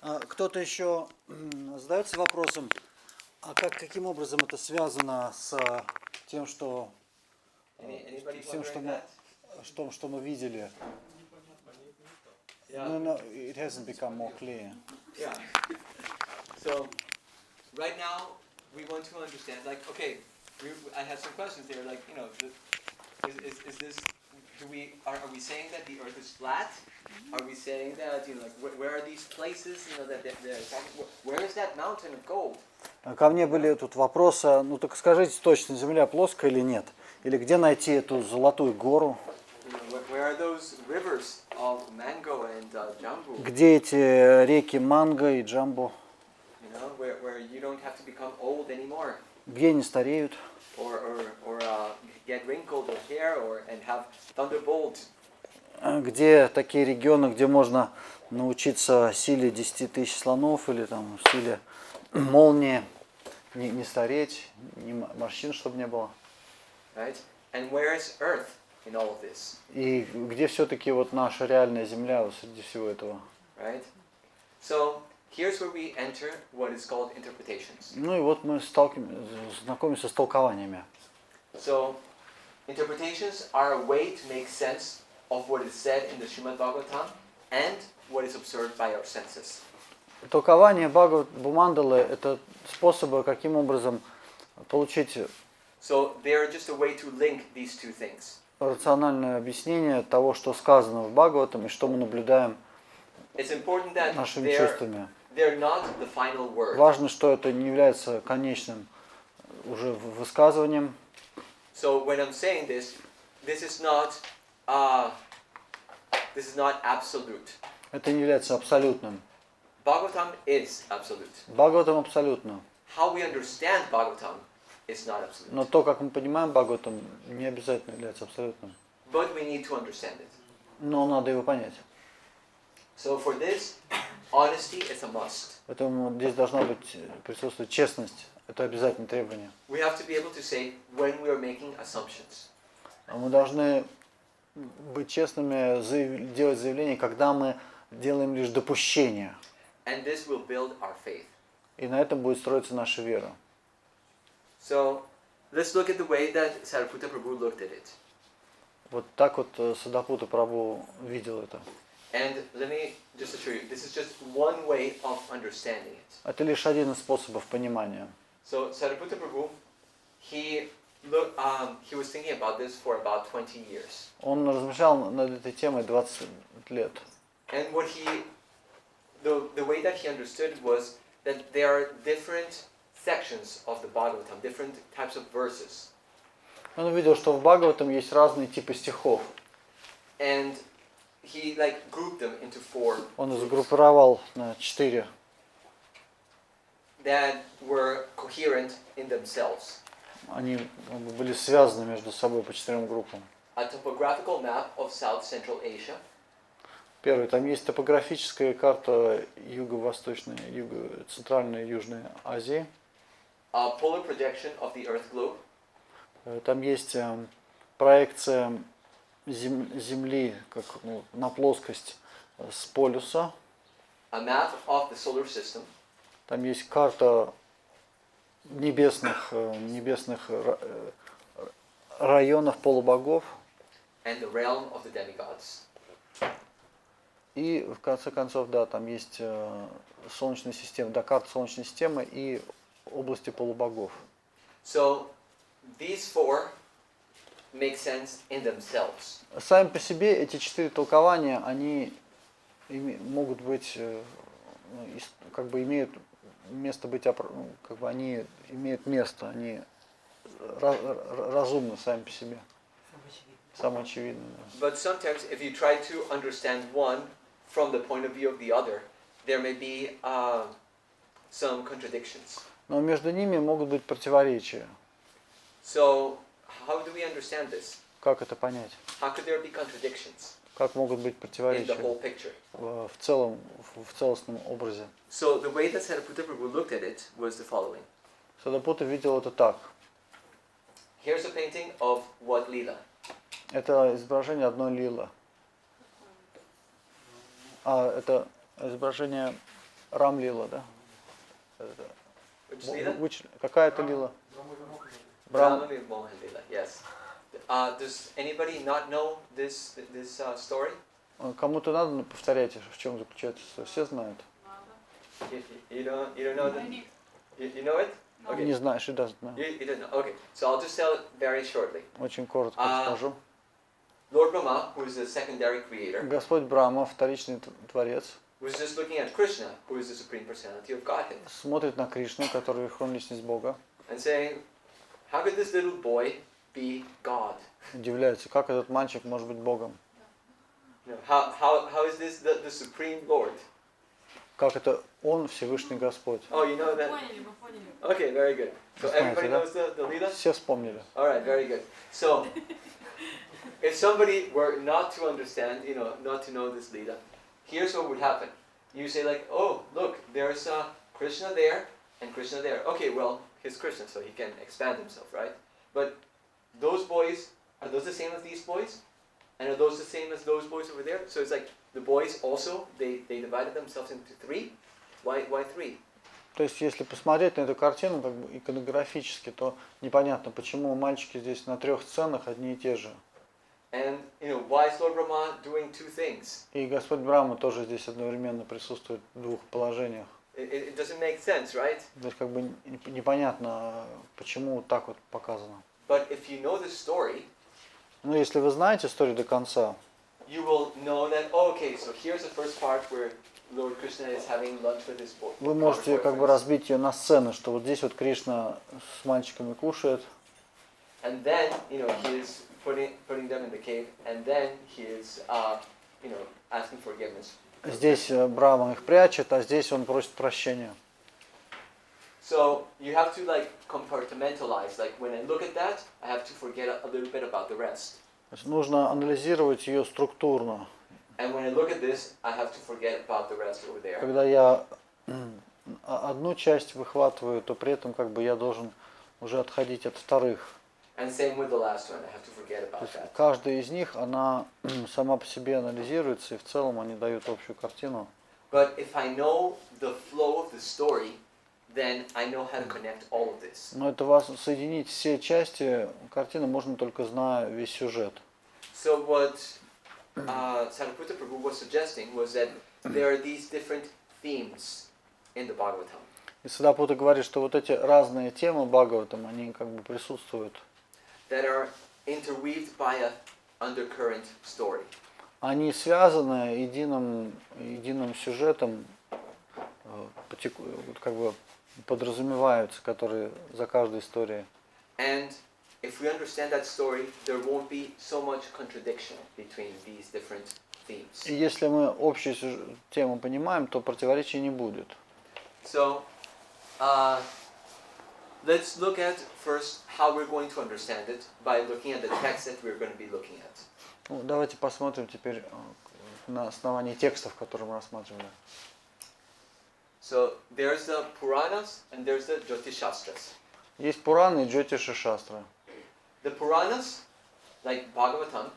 Кто-то еще задается вопросом, а каким образом это связано с тем, что что мы видели? No, it hasn't become more clear. Yeah. So, right now we want to understand. Like, okay, I have some questions there. Like, you know, is this? Are we saying that the Earth is flat? Are we saying that, you know, like, where are these places? You know, where is that mountain of gold? Ко мне были тут вопросы. Ну так скажите точно, Земля плоская или нет? Или где найти эту золотую гору? Where are those rivers of mango and jambu? Где эти реки манго и джамбу? You know, where you don't have to become old anymore. Где не стареют? Or get wrinkled or hair and have thunderbolt. Где такие регионы, где можно научиться силе 10 тысяч слонов или там силе молнии, не стареть, морщин, чтобы не было. Right? And where is Earth in all of this? И где все-таки вот наша реальная Земля вот среди всего этого? Right? So here's where we enter what is called interpretations. Ну и вот мы знакомимся с толкованиями. So interpretations are a way to make sense of what is said in the Шримад Бхагаватам and what is observed by our senses. Толкование Бхагават-Бумандалы – это способы, каким образом получить So they are just a way to link these two things. рациональное объяснение того, что сказано в Бхагаватам и что мы наблюдаем нашими чувствами. Важно, что это не является конечным уже высказыванием. So when I'm saying this is not absolute. Это не является абсолютным. Bhagavatam is absolute. Бхагаватам абсолютно. How we understand Bhagavatam is not absolute. Но то, как мы понимаем Бхагаватам, не обязательно является абсолютным. But we need to understand it. Но надо его понять. So for this, honesty is a must. Поэтому здесь должна присутствовать честность. Это обязательное требование. We have to be able to say when we are making assumptions. Мы должны быть честными, делать заявления, когда мы делаем лишь допущения. And this will build our faith. И на этом будет строиться наша вера. So let's look at the way that Sariputta Prabhu looked at it. Вот так вот Садапута Прабху видел это. And let me just assure you, this is just one way of understanding it. Это лишь один из способов понимания. So Sariputta Prabhu, he was thinking about this for about 20 years. Он размышлял над этой темой 20 лет. And what the way that he understood was that there are different sections of the Bhagavatam, different types of verses. Он увидел, что в Бхагаватам есть разные типы стихов. And he grouped them into 4. Он их сгруппировал на 4. That were coherent in themselves. Они были связаны между собой по 4 группам. A topographical map of South Central Asia. Первый, там есть топографическая карта юго-восточной, центральной и южной Азии. A polar projection of the Earth globe. Там есть проекция Земли как, на плоскость с полюса. A map of the solar system. Там есть карта небесных районов полубогов. And the realm of the demigods. И в конце концов, да, там есть Солнечная система, да, карта Солнечной системы и области полубогов. So these 4 make sense in themselves. Сами по себе эти 4 толкования, они могут быть, как бы имеют место быть, как бы они имеют место, они разумны сами по себе. Самое очевидное. But sometimes, if you try to understand one from the point of view of the other, there may be some contradictions. Но между ними могут быть противоречия. So, how do we understand this? Как это понять? How could there be contradictions? Как могут быть противоречия in the whole picture? В целостном образе? So, the way that Sariputta Prabhu looked at it was the following. Садапута видел это так. Here's a painting of what lila? Это изображение одной лилы. это изображение Рамлила, да? Какая это лила? Brahma Mohan Lila, yes. Does anybody not know this story? Кому-то надо повторять, в чем заключается. Все знают. You don't know that? You know it? Okay. Не знаешь, и doesn't know. You don't know. Okay, so I'll just tell it very shortly. Очень коротко расскажу. Lord Brahma, who is the secondary creator, Господь Брахма, вторичный творец, was just looking at Krishna, who is the supreme personality of Godhead, смотрит на Кришну, который верховная личность Бога, and saying, how could this little boy be God? удивляется, как этот мальчик может быть Богом. How is this the supreme Lord? Как это Он Всевышний Господь. Oh, you know that? Okay, very good. So everybody knows the Lila? Все вспомнили. All right, very good. So, if somebody were not to understand, not to know this Lila, here's what would happen. You say like, oh, look, there's Krishna there and Krishna there. Okay, well, he's Krishna, so he can expand himself, right? But those boys, are those the same as these boys? And are those the same as those boys over there? So it's like the boys also, they divided themselves into three. Why three? То есть, если посмотреть на эту картину как бы иконографически, то непонятно, почему мальчики здесь на трех сценах одни и те же. And why is Lord Brahma doing two things? И Господь Брахма тоже здесь одновременно присутствует в двух положениях. It doesn't make sense, right? То есть, как бы непонятно, почему так вот показано. But if you know the story, но если вы знаете историю до конца, you will know that, okay, so here's the first part where Lord Krishna is having lunch with his boy. Вы можете как бы разбить ее на сцены, что вот здесь вот Кришна с мальчиками кушает. And then, he is putting them in the cave, and then he is, asking forgiveness. Здесь Брахма их прячет, а здесь он просит прощения. So you have to compartmentalize. Like when I look at that, I have to forget a little bit about the rest. Нужно анализировать ее структурно. And when I look at this, I have to forget about the rest over there. Когда я одну часть выхватываю, то при этом как бы я должен уже отходить от вторых. And same with the last one, I have to forget about that. Каждая из них, она сама по себе анализируется, и в целом они дают общую картину. But if I know the flow of the story, then I know how to connect all of this. Но это вас соединить все части картины можно только зная весь сюжет. So what Sariputta Prabhu was suggesting was that there are these different themes in the Bhagavatam. И Садапута говорит, что вот эти разные темы Бхагаватам, они как бы присутствуют. That are interweaved by a undercurrent story. Они связаны единым сюжетом, как бы подразумеваются, которые за каждой историей. And if we understand that story, there won't be so much contradiction between these different themes. И если мы общую тему понимаем, то противоречий не будет. So, let's look at first how we're going to understand it by looking at the text that we're going to be looking at. Ну, давайте посмотрим теперь на основании текстов, которые мы рассматривали. So there's the Puranas and there's the Jyotish-shastras. Есть Пураны и Джьотиша-шастры. The Puranas, like Bhagavatam,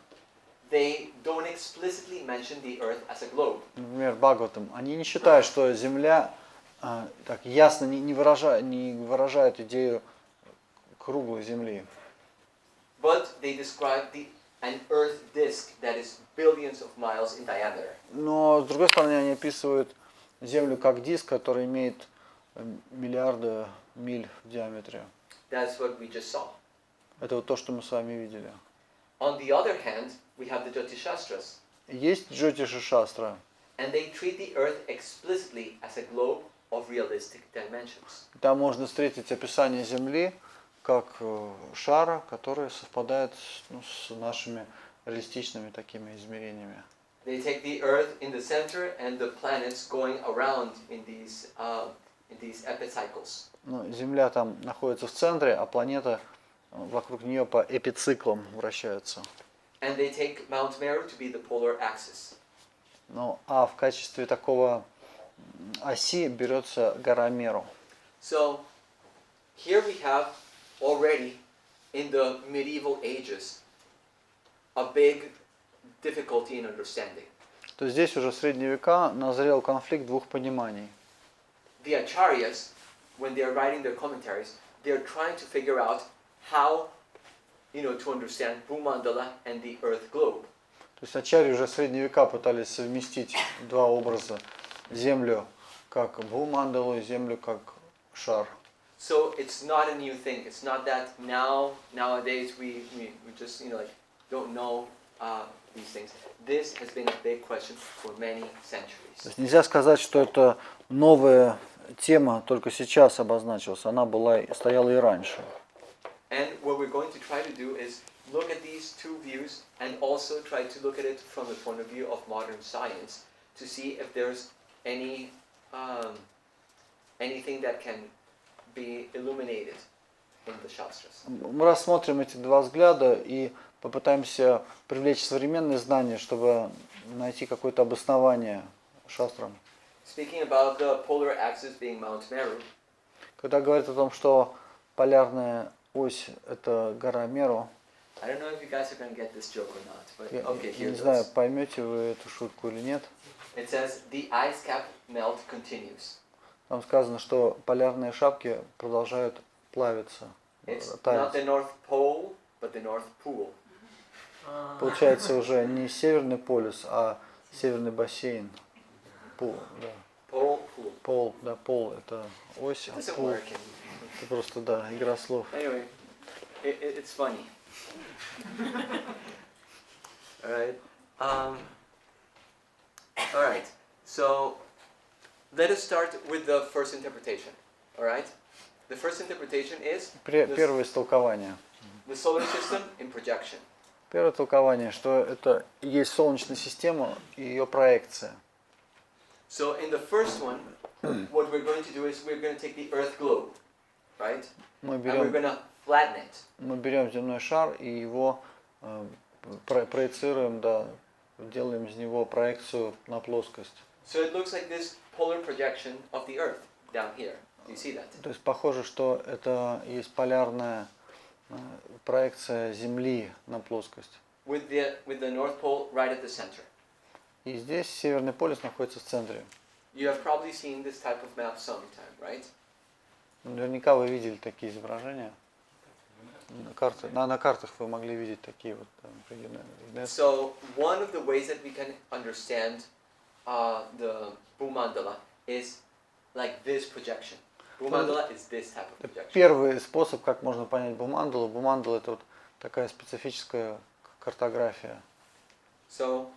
they don't explicitly mention the earth as a globe. Например, Бхагаватам. Они не считают, что Земля так ясно не выражает идею круглой Земли. But they describe an earth disk that is billions of miles in diameter. Но с другой стороны, они описывают Землю как диск, который имеет миллиарды миль в диаметре. That's what we just saw. Это вот то, что мы с вами видели. On the other hand, we have the Jyotish-shastras. Есть Джьотиша-шастра. And they treat the earth explicitly as a globe of realistic dimensions. Там можно встретить описание Земли как шара, который совпадает с нашими реалистичными такими измерениями. They take the earth in the center and the planets going around in these epicycles. Земля там находится в центре, а планета вокруг нее по эпициклам вращаются. And they take Mount Meru to be the polar axis. А в качестве такого оси берется гора Меру. So here we have already in the medieval ages a big difficulty in understanding. То то здесь уже в средние века назрел конфликт двух пониманий. The acharyas, when they are writing their commentaries, they are trying to figure out how, to understand Bhumandala and the Earth globe. То есть ачарьи уже в средние века пытались совместить два образа: Землю как Бхумандалу и Землю как шар. So it's not a new thing. It's not that nowadays we just don't know these things. This has been a big question for many centuries. То есть нельзя сказать, что это новая тема только сейчас обозначилась. Она стояла и раньше. And what we're going to try to do is look at these two views and also try to look at it from the point of view of modern science to see if there's anything that can be illuminated in the Shastras. Мы рассмотрим эти два взгляда и попытаемся привлечь современные знания, чтобы найти какое-то обоснование шастрам. Speaking about the polar axis being Mount Meru, Когда говорят о том, что полярная ось – это гора Меру, I don't know if you guys are going to get this joke or not, but okay, я here не it знаю, goes. поймете вы эту шутку или нет. It says the ice cap melt continues. Там сказано, что полярные шапки продолжают плавиться, It's not таять. the North Pole, but the North Pool. Получается уже не Северный полюс, а Северный бассейн. Пол, да. Pole, pool. Пол, да, пол это ось, It а doesn't пол work. это просто, да, игра слов. Anyway, it's funny. Alright. Alright. So let us start with the first interpretation. Alright? The first interpretation is Первое истолкование. the solar system in projection. Первое толкование, что это и есть Солнечная система и ее проекция. So in the first one, what we're going to do is we're going to take the Earth globe, right? Мы And we're going to flatten it. берем земной шар и его проецируем, да, делаем из него проекцию на плоскость. So it looks like this polar projection of the Earth down here. Do you see that? То есть похоже, что это есть полярная проекция Земли на плоскость. With the North Pole right at the center. И здесь Северный полюс находится в центре. You have probably seen this type of map sometime, right? Наверняка вы видели такие изображения. На картах вы могли видеть такие вот определенные. So one of the ways that we can understand the Bhumandala is like this projection. Bhumandala is this type of projection. Первый способ, как можно понять Бхумандалу. Бхумандала это вот такая специфическая картография. So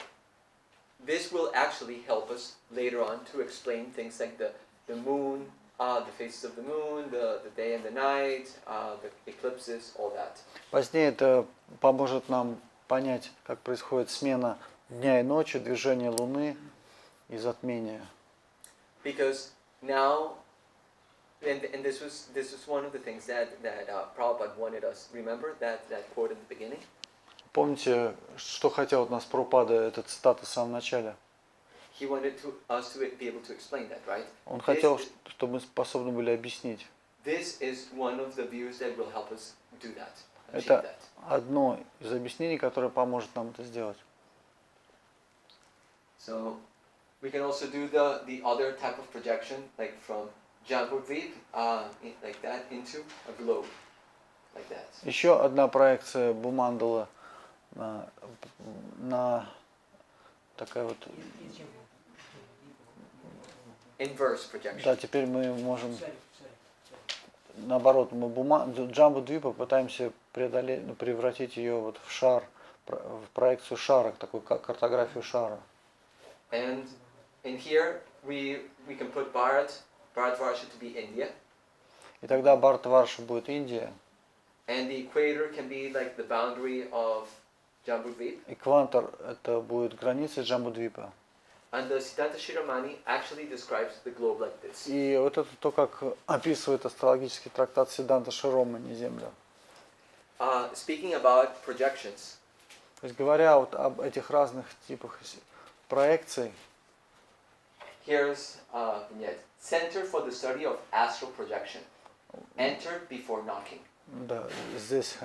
this will actually help us later on to explain things like the moon, the phases of the moon, the day and the night, the eclipses, all that. Позднее это поможет нам понять, как происходит смена дня и ночи, движение Луны и затмение. Because now, and this was one of the things that Prabhupada wanted us. Remember that quote in the beginning? Помните, что хотел от нас Прабхупада, эта цитата в самом начале? He wanted us to be able to explain that, right? Он хотел, чтобы мы способны были объяснить. This is one of the views that will help us do that. Это одно из объяснений, которое поможет нам это сделать. So we can also do the other type of projection, like from Jambudvip, like that, into a globe, like that. Еще одна проекция Бхумандала на такая вот. Inverse projection. Да, теперь мы можем наоборот, мы Джамбудвипа пытаемся превратить ее вот в шар, в проекцию шара, такую картографию шара. And in here we can put Bharatvarsha to be India. И тогда Бхаратварша будет Индия. And the equator can be like the boundary of Jambudvip. Экватор это будет граница Джамбудвипа. And the Siddhanta Shiromani actually describes the globe like this. И вот это то, как описывает астрологический трактат Сиддханта Широмани Землю. Speaking about projections. То есть говоря вот об этих разных типах проекций. Here's vignette. Center for the study of astral projection. Enter before knocking. Да, здесь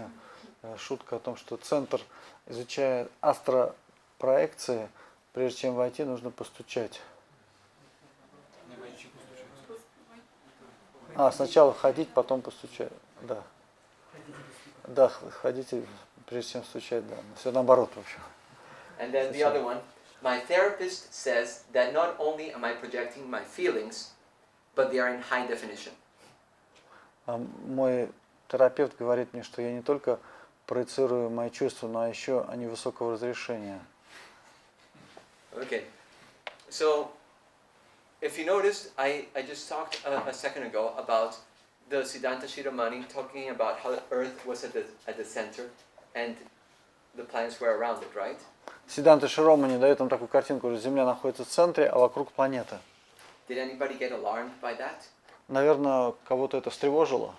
шутка о том, что центр изучает астропроекции, Прежде чем войти, нужно постучать. Сначала ходить, потом постучать. Да. Да, ходите, прежде чем стучать, да. Все наоборот, в общем. And then the other one, my therapist says that not only am I projecting my feelings, but they are in high definition. Мой терапевт говорит мне, что я не только проецирую мои чувства, но еще они высокого разрешения. Okay. So, if you noticed, I just talked a second ago about the Siddhanta Shiromani talking about how the Earth was at the center and the planets were around it, right? Сиддханта Широмани дает нам такую картинку, что Земля находится в центре, а вокруг планета. Did anybody get alarmed by that? Наверное, кого-то это встревожило.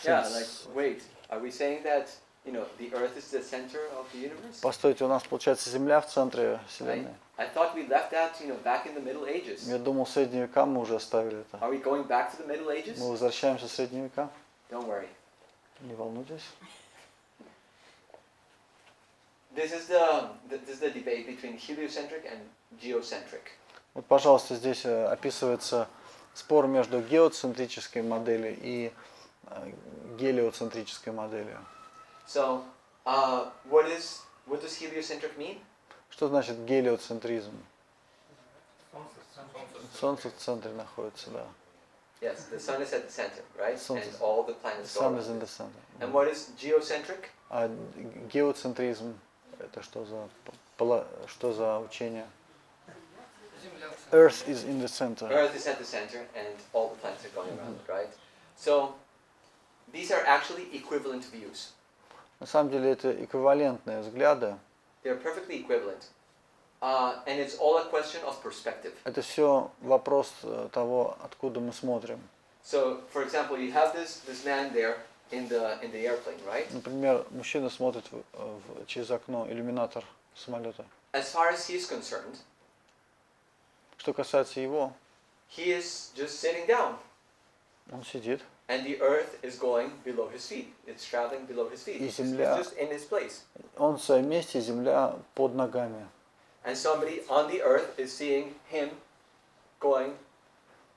Yeah, like, wait, are we saying that, the Earth is the center of the universe? Постойте, у нас получается Земля в центре Вселенной. I thought we left that, back in the Middle Ages. Я думал, в средние века мы уже оставили это. Are we going back to the Middle Ages? Мы возвращаемся в средние века. Don't worry. Не волнуйтесь. This is the debate between heliocentric and geocentric. Вот, пожалуйста, здесь описывается спор между геоцентрической моделью и гелиоцентрической моделью. So, what does heliocentric mean? Что значит гелиоцентризм? Солнце в центре находится, да. Yes, the sun is at the center, right? Солнце. And all the planets go Sun around is in the it. center. And what is geocentric? А геоцентризм это что за учение? Earth is in the center. Earth is at the center and all the planets are going around it, right? So, these are actually equivalent views. На самом деле это эквивалентные взгляды. They're perfectly equivalent. And it's all a question of perspective. Это все вопрос того, откуда мы смотрим. So, for example, you have this man there in the airplane, right? Например, мужчина смотрит через окно, иллюминатор самолета. As far as he is concerned, Что касается его, he is just sitting down. он сидит. And the earth is going below his feet. It's traveling below his feet. И It's земля, just in his place. он в своем месте, земля под ногами. And somebody on the earth is seeing him going,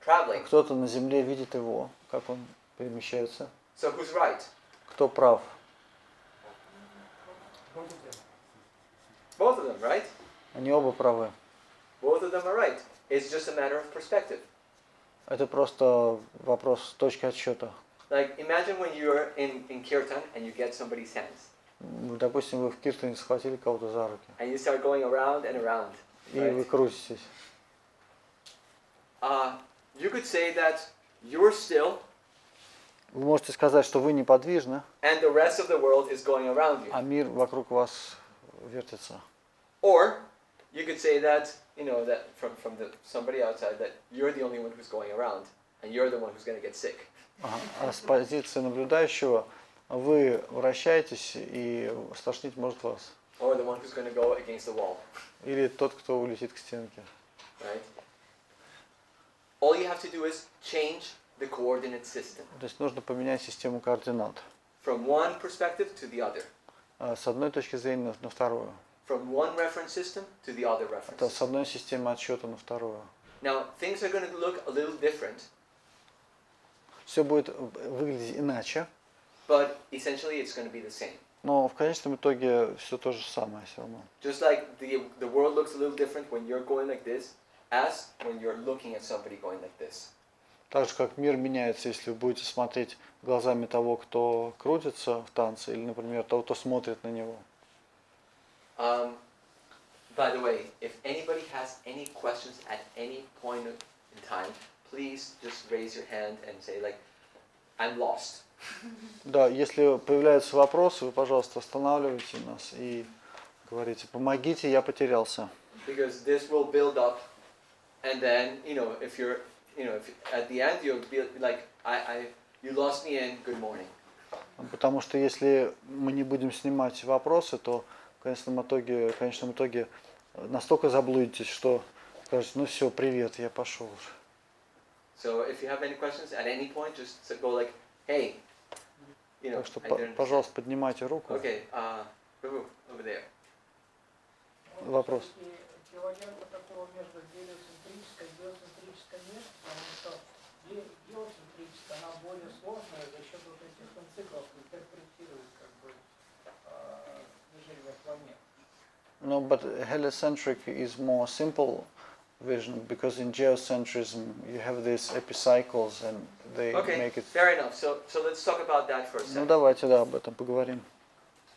traveling. Кто-то на земле видит его, как он перемещается. So who's right? Кто прав? Both of them, right? Они оба правы. Both of them are right. It's just a matter of perspective. Это просто вопрос точки отсчета. Like, imagine when you're in kirtan and you get somebody's hands. Допустим, вы в киртане схватили кого-то за руки. And you start going around and around. И вы крутитесь. You could say that you're still. Вы можете сказать, что вы неподвижны, And the rest of the world is going around you. а мир вокруг вас вертится. Or you could say that, that from somebody outside that you're the only one who's going around and you're the one who's going to get sick. А с позиции наблюдающего вы вращаетесь и стошнить может вас. Or the one who's going to go against the wall. Или тот, кто улетит к стенке. Right? All you have to do is change the coordinate system. То есть нужно поменять систему координат. From one perspective to the other. С одной точки зрения на вторую. From one reference system to the other Это reference. с одной системы отсчета на вторую. Now, things are going to look a little different. Все будет выглядеть иначе, But essentially it's going to be the same. но в конечном итоге все то же самое все равно. Just like the world looks a little different when you're going like this, as when you're looking at somebody going like this. Так же, как мир меняется, если вы будете смотреть глазами того, кто крутится в танце, или, например, того, кто смотрит на него. By the way, if anybody has any questions at any point in time, please just raise your hand and say like, I'm lost. Да, если появляются вопросы, вы, пожалуйста, останавливайте нас и говорите, помогите, я потерялся. Because this will build up, and then if you're, if at the end you'll be like, you lost me in good morning. Потому что если мы не будем снимать вопросы, то в конечном итоге настолько заблудитесь, что скажете, ну все, привет, я пошел уже. So if you have any questions at any point, just go like, hey, Так что, пожалуйста, поднимайте руку. Okay, prabhu, over there. Вопрос. Теология такого между гелиоцентрической и геоцентрической нет, потому что геоцентрическая, она более сложная за счет вот этих циклов, интерпретирует как бы движение планет. No, but heliocentric is more simple vision because in geocentrism you have these epicycles and they make it. Fair enough. So let's talk about that for a second. Ну давайте об этом поговорим.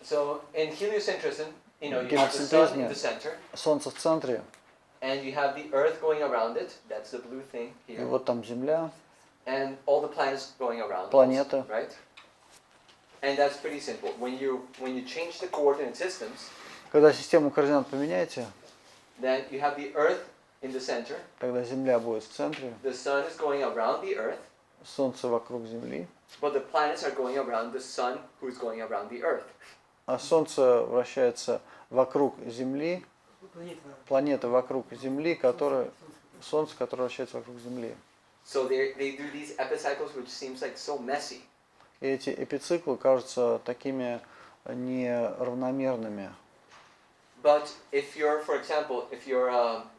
So in heliocentrism, you have the sun in the center. Солнце в центре. And you have the Earth going around it. That's the blue thing here. И вот там Земля. And all the planets going around. Планеты. Right. And that's pretty simple. When you change the coordinate systems. Когда систему координат поменяете. Then you have the Earth in the center. Тогда Земля будет в центре. The sun is going around the Earth. Солнце вокруг Земли. But the planets are going around the sun, who is going around the Earth. А Солнце вращается вокруг Земли. Планета вокруг Земли, Солнце, которое вращается вокруг Земли. So they do these epicycles, which seems like so messy. И эти эпициклы кажутся такими неравномерными. But if you're, for example,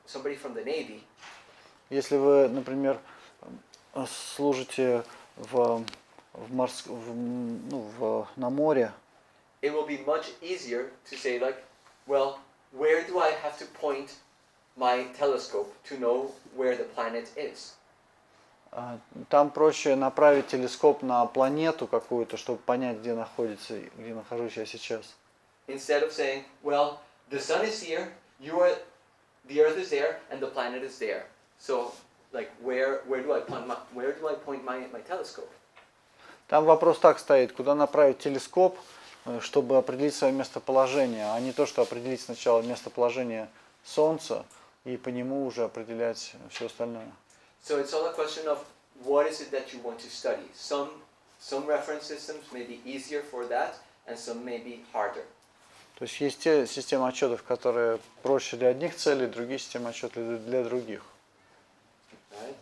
somebody from the Navy, если вы, например, служите на море, it will be much easier to say like, well, where do I have to point my telescope to know where the planet is? Там проще направить телескоп на планету какую-то, чтобы понять, где находится, где нахожусь я сейчас. Instead of saying, well, the sun is here, the Earth is there, and the planet is there. So, like, where do I point my telescope? Там вопрос так стоит, куда направить телескоп, чтобы определить свое местоположение, а не то, что определить сначала местоположение Солнца и по нему уже определять все остальное. So it's all a question of what is it that you want to study. Some reference systems may be easier for that, and some may be harder. То есть есть те системы отчетов, которые проще для одних целей, другие системы отчетов для других. Right?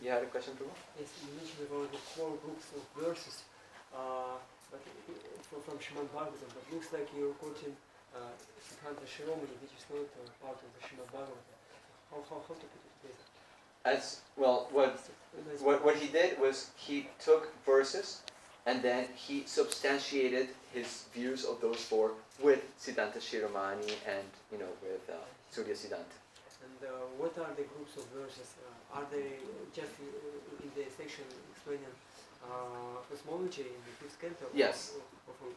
You had a question, Prabhu? Yes, you mentioned about the four groups of verses, from Shrimad Bhagavatam, but looks like you're quoting Shraroobrazная, which is not part of the Shrimad Bhagavatam. How to put it together? As well, what he did was he took verses and then he substantiated his views of those four with Siddhanta Shiromani and with Surya Siddhanta. And what are the groups of verses? Are they just in the section explaining cosmology in the fifth canto? Yes. Okay.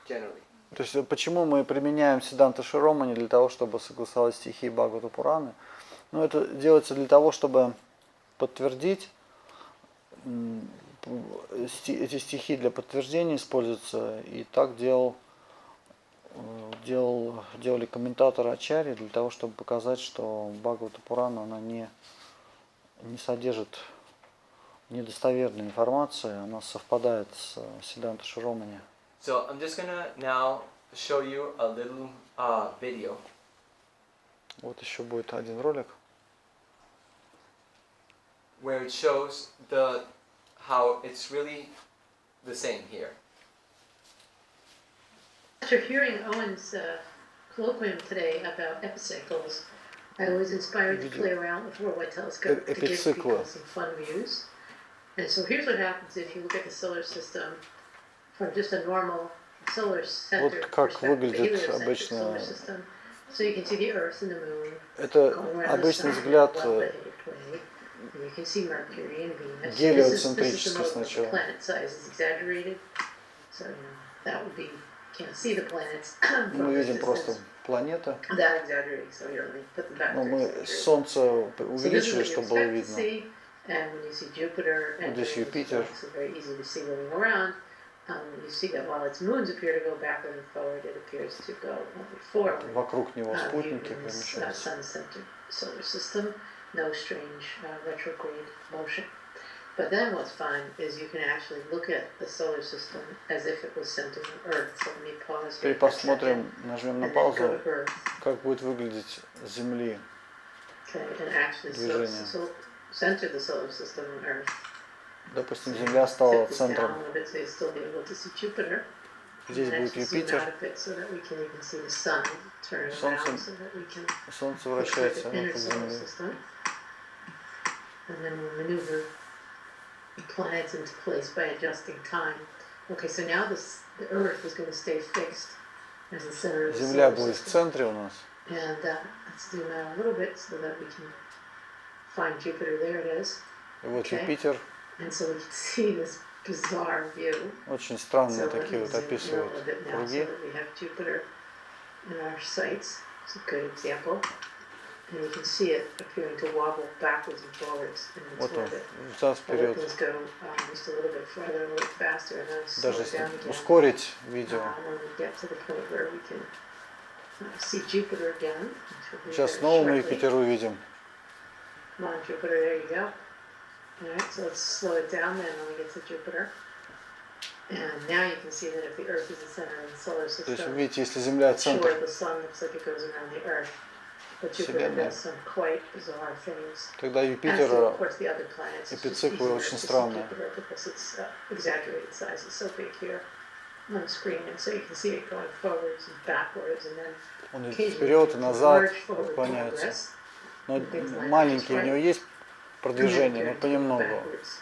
Generally. То есть почему мы применяем Сиддханта Широмани для того, чтобы согласовать стихи Бхагавата Пураны? Ну, это делается для того, чтобы подтвердить, эти стихи для подтверждения используются, и так делали комментаторы Ачарьи для того, чтобы показать, что Бхагавата Пурана, она не содержит недостоверной информации, она совпадает с Сиддханта Широмани. So I'm just gonna now show you a little video. Вот еще будет один ролик. Where it shows how it's really the same here. After hearing Owen's colloquium today about epicycles, I was inspired to play around with worldwide telescope to give people some fun views. And so here's what happens if you look at the solar system from just a normal solar center perspective, the heliocentric solar system. So you can see the Earth and the Moon. Это обычный взгляд And you can see Mercury and Venus. гелиоцентрический сначала. The planet size is exaggerated. So that would be, can't see the planets. Мы видим просто планеты. That exaggerating, so here, let me put them back. Но мы Солнце увеличили, чтобы было видно. And when you see Jupiter and Здесь Юпитер. it's very easy to see moving around. You see that while its moons appear to go backward and forward, it appears to go forward. Вокруг него спутники перемещаются. Sun-centered solar system, no strange retrograde motion. But then what's fun is you can actually look at the solar system as if it was centered on Earth. So let me pause. Теперь посмотрим, нажмем на паузу, как будет выглядеть Земли движение. Center the solar system on Earth. Допустим, Земля стала центром. Здесь будет Юпитер. Солнце вращается вокруг Земли. And then we'll maneuver the planets into place by adjusting time. Okay, so now the Earth is going to stay fixed as the center of the Земля solar будет в system. центре у нас. And let's zoom out a little bit so that we can find Jupiter. There it is. И вот Okay. Юпитер. And so we can see this bizarre view. Очень странные So let такие me вот zoom in a описывают little bit now so круги. that we have Jupiter in our sights. It's a good example. And you can see it appearing to wobble backwards and forwards in its Вот он, orbit. взад Other вперед. things go just a little bit farther, a little faster, and then slow Даже it down если again. ускорить видео. When we get to the point where we can see Jupiter again. which will be Сейчас very снова мы shortly. Юпитер увидим. Come on, Jupiter, there you go. Alright, so let's slow it down then when we get to Jupiter. And now you can see that if the Earth is the center of the solar То есть вы system, видите, если Земля sure, центр the sun looks like it goes around the Earth. But Jupiter Вселенной, does some quite bizarre things. тогда As do, Юпитер of course, the other planets. It's just эпициклы easier очень to see странные. Jupiter because its exaggerated size is so big here on the screen, and so you can see it going forwards and backwards, and then Он и occasionally вперед, и it назад merge forward отклоняется. progress. Но Things like маленький у that. него есть And then продвижение, но appears to go понемногу. backwards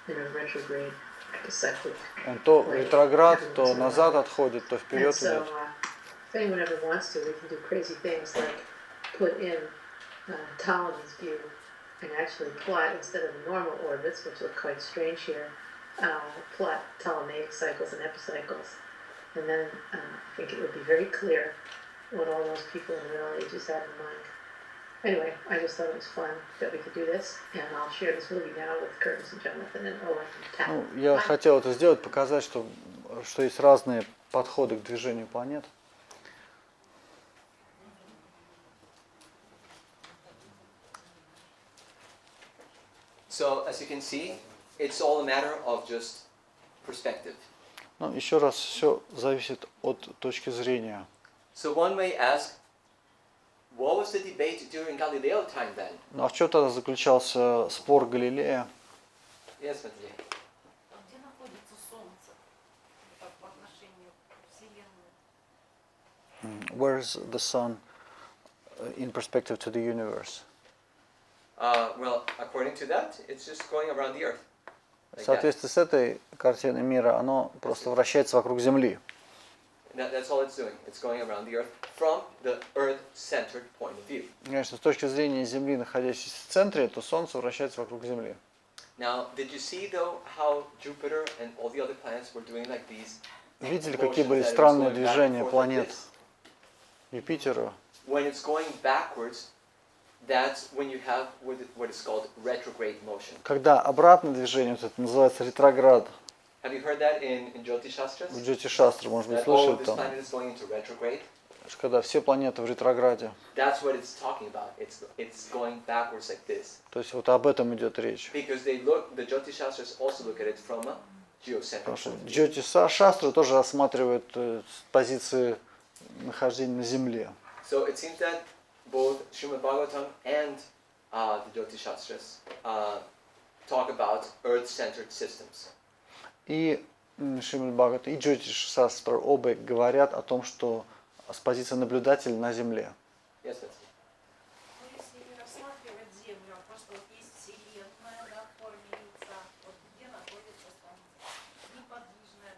in a retrograde epicyclic Он то way. ретроград, то Everyone's назад around. отходит, то And вперед so, идет. if anyone ever wants to, we can do crazy things like put in Ptolemy's view and actually plot, instead of the normal orbits, which look quite strange here, plot Ptolemaic cycles and epicycles. And then I think it would be very clear what all those people in the Middle Ages had in mind. Anyway, I just thought it was fun that we could do this, and I'll share this movie now with Curtis and Jonathan and Owen and Pat. Ну, я хотел это сделать, показать, что есть разные подходы к движению планет. So, as you can see, it's all a matter of just perspective. Ну, еще раз, все зависит от точки зрения. So one may ask, what was the debate during Galileo time then? Ну, а в чем тогда заключался спор Галилея? Yes, Matvey. Где находится Солнце по отношению к Вселенной? Where is the sun in perspective to the universe? Well, according to that, it's just going around the Earth. В Like that. соответствии с этой картиной мира, оно просто вращается вокруг Земли. That's all it's doing. It's going around the Earth from the Earth-centered point of view. Конечно, с точки зрения Земли, находящейся в центре, то Солнце вращается вокруг Земли. Now, did you see though how Jupiter and all the other planets were doing like these? Видели, какие motions были that it was странные going back and движения forth like планет this? Юпитера? When it's going backwards, that's when you have what is called retrograde motion. Когда обратное движение, вот это называется ретроград. Have you heard that in Jyoti Shastras? В Джоти Шастры, может быть, That all слышали this там, planet is going into retrograde. когда все планеты в ретрограде. That's what it's talking about. It's going backwards like this. То есть вот об этом идет речь. Because the Jyoti Shastras also look at it from a geocentric Потому что point of view. Джоти Шастры тоже рассматривают с позиции нахождения на Земле. So it seems that both Shrimad Bhagavatam and the Jyoti Shastras talk about Earth-centered systems. И Шримад Бхагаватам, и Джоти Шастра оба говорят о том, что с позиции наблюдателя на Земле. Yes, that's Ну, если не рассматривать Землю, а просто вот есть Вселенная, да, в форме яйца, вот где находится Солнце? Неподвижное,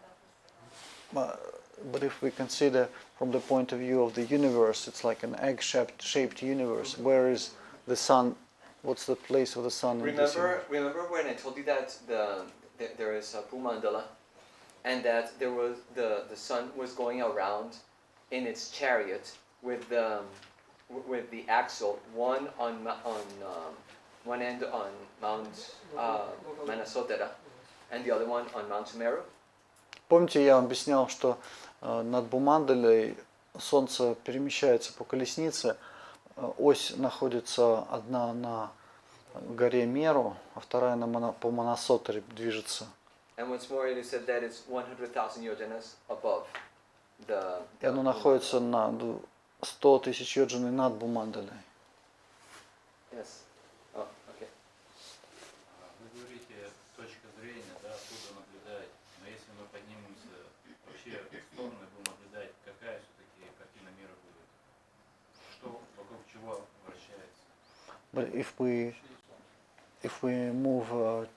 допустим. But if we consider from the point of view of the universe, it's like an egg-shaped universe. Where is the sun? What's the place of the sun in this universe? Remember when I told you that there is a Bhumandala, and that there was the sun was going around in its chariot with the axle, one on one end on Mount Manasotera, and the other one on Mount Sumeru? Помните, я вам объяснял, что над Бумандалей Солнце перемещается по колеснице, ось находится одна на горе Меру, а вторая по Манасотере движется. And what's more, it is said that it's 100,000 yojanas above the. И оно находится на 100 тысяч йоджаны над Бумандалей. Yes. Oh, okay. Вы говорите, точка зрения, да, оттуда наблюдать. Но если мы поднимемся вообще в But if we move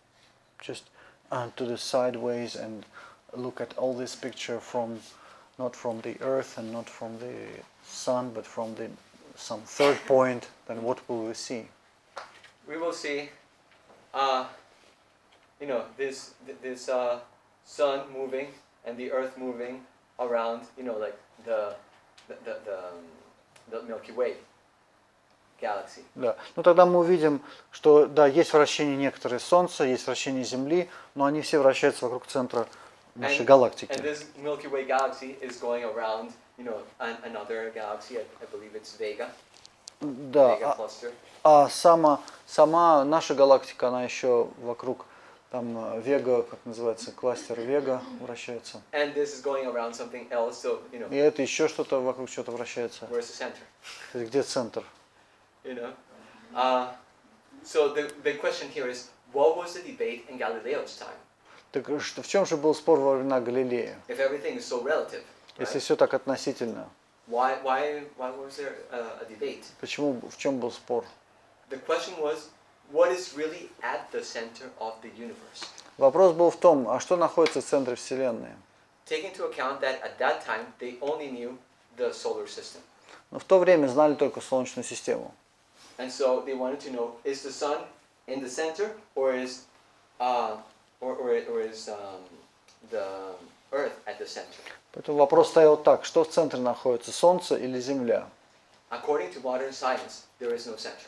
just to the sideways and look at all this picture from not from the earth and not from the sun, but from some third point, then what will we see? We will see, this sun moving and the earth moving around, like the Milky Way galaxy. Да. Ну тогда мы увидим, что да, есть вращение некоторые Солнца, есть вращение Земли, но они все вращаются вокруг центра нашей галактики. And this Milky Way galaxy is going around, another galaxy. I believe it's Vega. Да. Vega cluster. А сама наша галактика, она еще вокруг там Вега, как называется, кластер Вега вращается. And this is going around something else, so И это еще что-то вокруг чего-то вращается. Where's the center? То есть где центр? So the question here is, what was the debate in Galileo's time? Так в чем же был спор во времена Галилея? If everything is so relative, Если все так относительно. why was there a debate? Почему, в чем был спор? The question was, what is really at the center of the universe? Вопрос был в том, а что находится в центре Вселенной? Take into account that at that time they only knew the solar system. Но в то время знали только Солнечную систему. And so they wanted to know, is the sun in the center, or is the earth at the center? Поэтому вопрос стоял так, что в центре находится, Солнце или Земля? According to modern science, there is no center.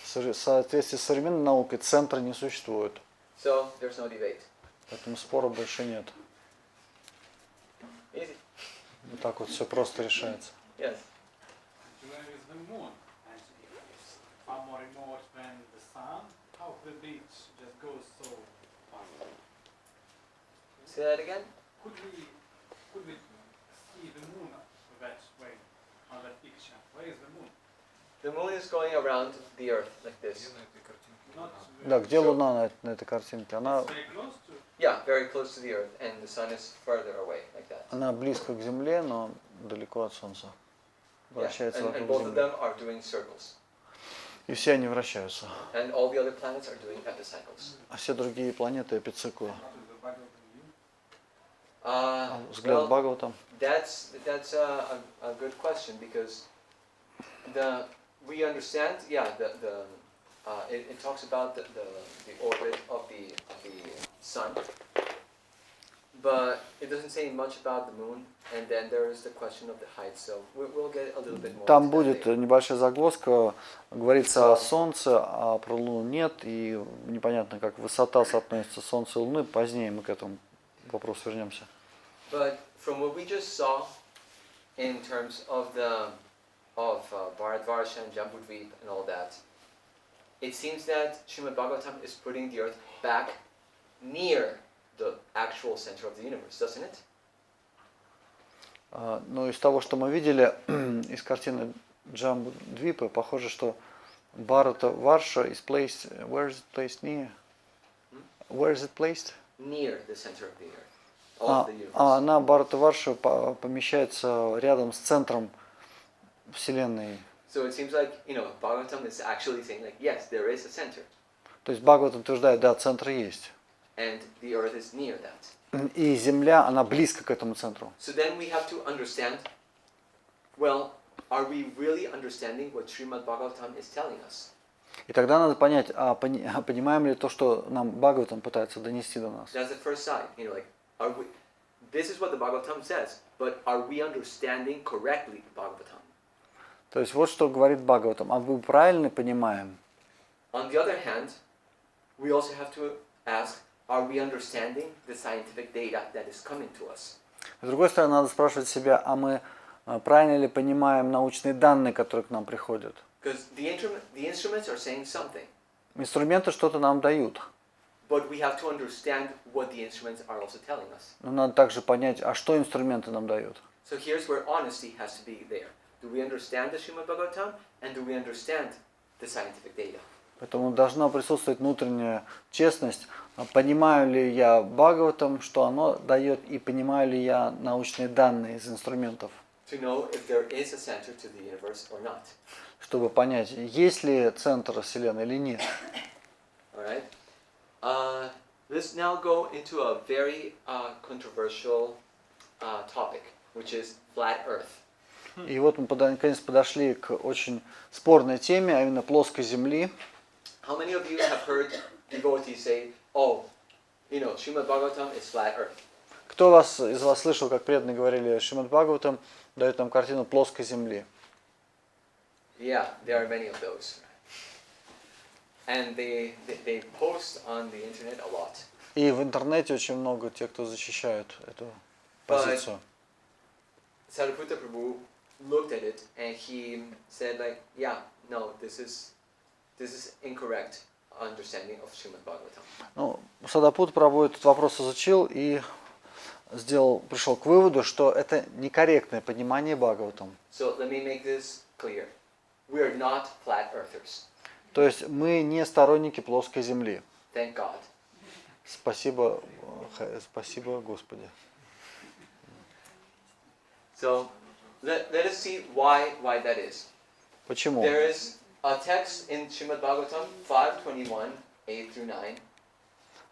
В соответствии с современной наукой центра не существует. So there's no debate. Поэтому спора больше нет. Easy. Вот так вот все просто решается. Yes. Where is the moon? And it's far more remote than the sun. How the beach just goes so fast? Say that again. Could we see the moon that way on that picture? Where is the moon? The moon is going around the earth like this. Not Да, где Луна на этой картинке? very close to. Yeah, very close to the earth, and the sun is further away, like that. Она близко к Земле, но далеко от Солнца. Yeah. Вращается And вокруг both of Земли. them are doing circles. И все они вращаются. And all the other planets are doing epicycles. А все другие планеты эпициклы. Взгляд Well, Бхагаватам. that's a good question, because we understand, it talks about the orbit of the sun, but it doesn't say much about the moon, and then there is the question of the height, so we'll get a little bit more Там into that будет later. небольшая загвоздка, говорится о Солнце, а про Луну нет, и непонятно, как высота соотносится Солнца и Луны. Позднее мы к этому вопросу вернемся. But from what we just saw, in terms of Bharatvarsha and Jambudvip and all that, it seems that Srimad Bhagavatam is putting the earth back near the actual center of the universe, doesn't it? Но из того, что мы видели, из картины Джамбудвипа, похоже, что Бхарата Варша is placed, where is it placed near? Where is it placed? Near the center of the earth, of the universe. Она, Бхарата Варша, помещается рядом с центром Вселенной. So it seems like, Bhagavatam is actually saying, like, yes, there is a center, То есть Бхагават утверждает, да, центр есть. and the earth is near that. И Земля, она близко к этому центру. So then we have to understand, well, are we really understanding what Srimad Bhagavatam is telling us? И тогда надо понять, понимаем ли то, что нам Бхагаватам пытается донести до нас. That's the first side. This is what the Bhagavatam says, but are we understanding correctly the Bhagavatam? То есть вот что говорит Бхагаватам. А мы правильно понимаем? On the other hand, we also have to ask, are we understanding the scientific data that is coming to us? С другой стороны, надо спрашивать себя, а мы правильно ли понимаем научные данные, которые к нам приходят? Because the instruments are saying something, Инструменты что-то нам дают. but we have to understand what the instruments are also telling us. Но надо также понять, а что инструменты нам дают. So here's where honesty has to be there. Do we understand the Srimad Bhagavatam, and do we understand the scientific data? Поэтому должна присутствовать внутренняя честность. Понимаю ли я Бхагаватам, что оно дает, и понимаю ли я научные данные из инструментов. To know if there is a center to the universe or not. чтобы понять, есть ли центр Вселенной или нет. All right. Let's now go into a very controversial topic, which is flat Earth. И вот мы наконец подошли к очень спорной теме, а именно плоской Земли. How many of you have heard devotees say, "Oh, you know, Srimad Bhagavatam is flat Earth"? Кто из вас слышал, как преданные говорили, Шримад Бхагаватам дает нам картину плоской Земли? Yeah, there are many of those. And they post on the internet a lot. И в интернете очень много тех, кто защищают эту позицию. Sariputta Prabhu looked at it and he said like, yeah, no, this is incorrect understanding of Srimad Bhagavatam. Ну, Садапут Прабhu этот вопрос изучил и пришел к выводу, что это некорректное понимание Бхагаватам. So let me make this clear. We are not flat earthers. То есть мы не сторонники плоской Земли. Thank God. Спасибо Господи. So let us see why that is. Почему? There is a text in Srimad Bhagavatam 5:21, 8 through 9.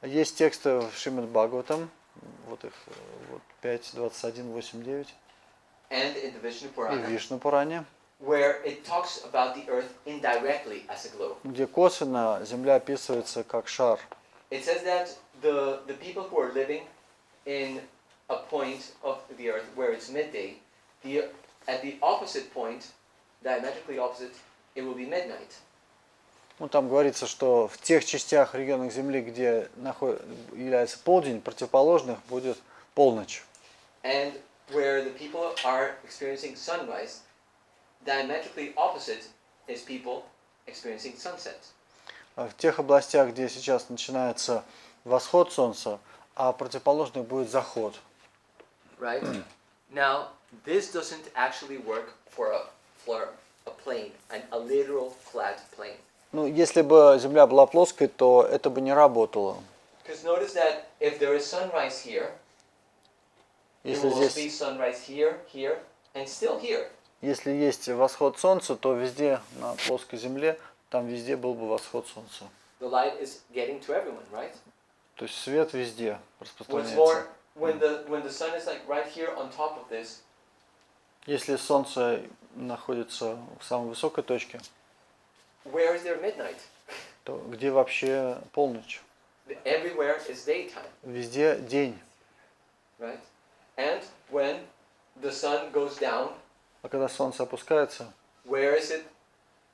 Есть тексты в Шримад Бхагаватам, вот их 5, 21, 8, 9. And in the Vishnu И в Purana, Вишну Пуране, where it talks about the earth indirectly as a globe. где косвенно Земля описывается как шар. It says that the people who are living in a point of the earth where it's midday, at the opposite point, diametrically opposite, it will be midnight. Ну, там говорится, что в тех частях регионах Земли, где является полдень, противоположных будет полночь. And where the people are experiencing sunrise, diametrically opposite is people experiencing sunset. В тех областях, где сейчас начинается восход солнца, а противоположных будет заход. Right? Now, this doesn't actually work for a plane, a literal flat plane. Ну, если бы Земля была плоской, то это бы не работало. Because notice that if there is sunrise here, there Если will be здесь, sunrise here, here, and still here. если есть восход солнца, то везде на плоской Земле, там везде был бы восход солнца. The light is getting to everyone, right? То есть свет везде What's распространяется. more, when the sun is like right here on top of this, Если солнце находится в самой высокой точке, where is there midnight? то где вообще полночь? Everywhere is daytime, Везде день. right? And when the sun goes down, А когда солнце опускается, where is it?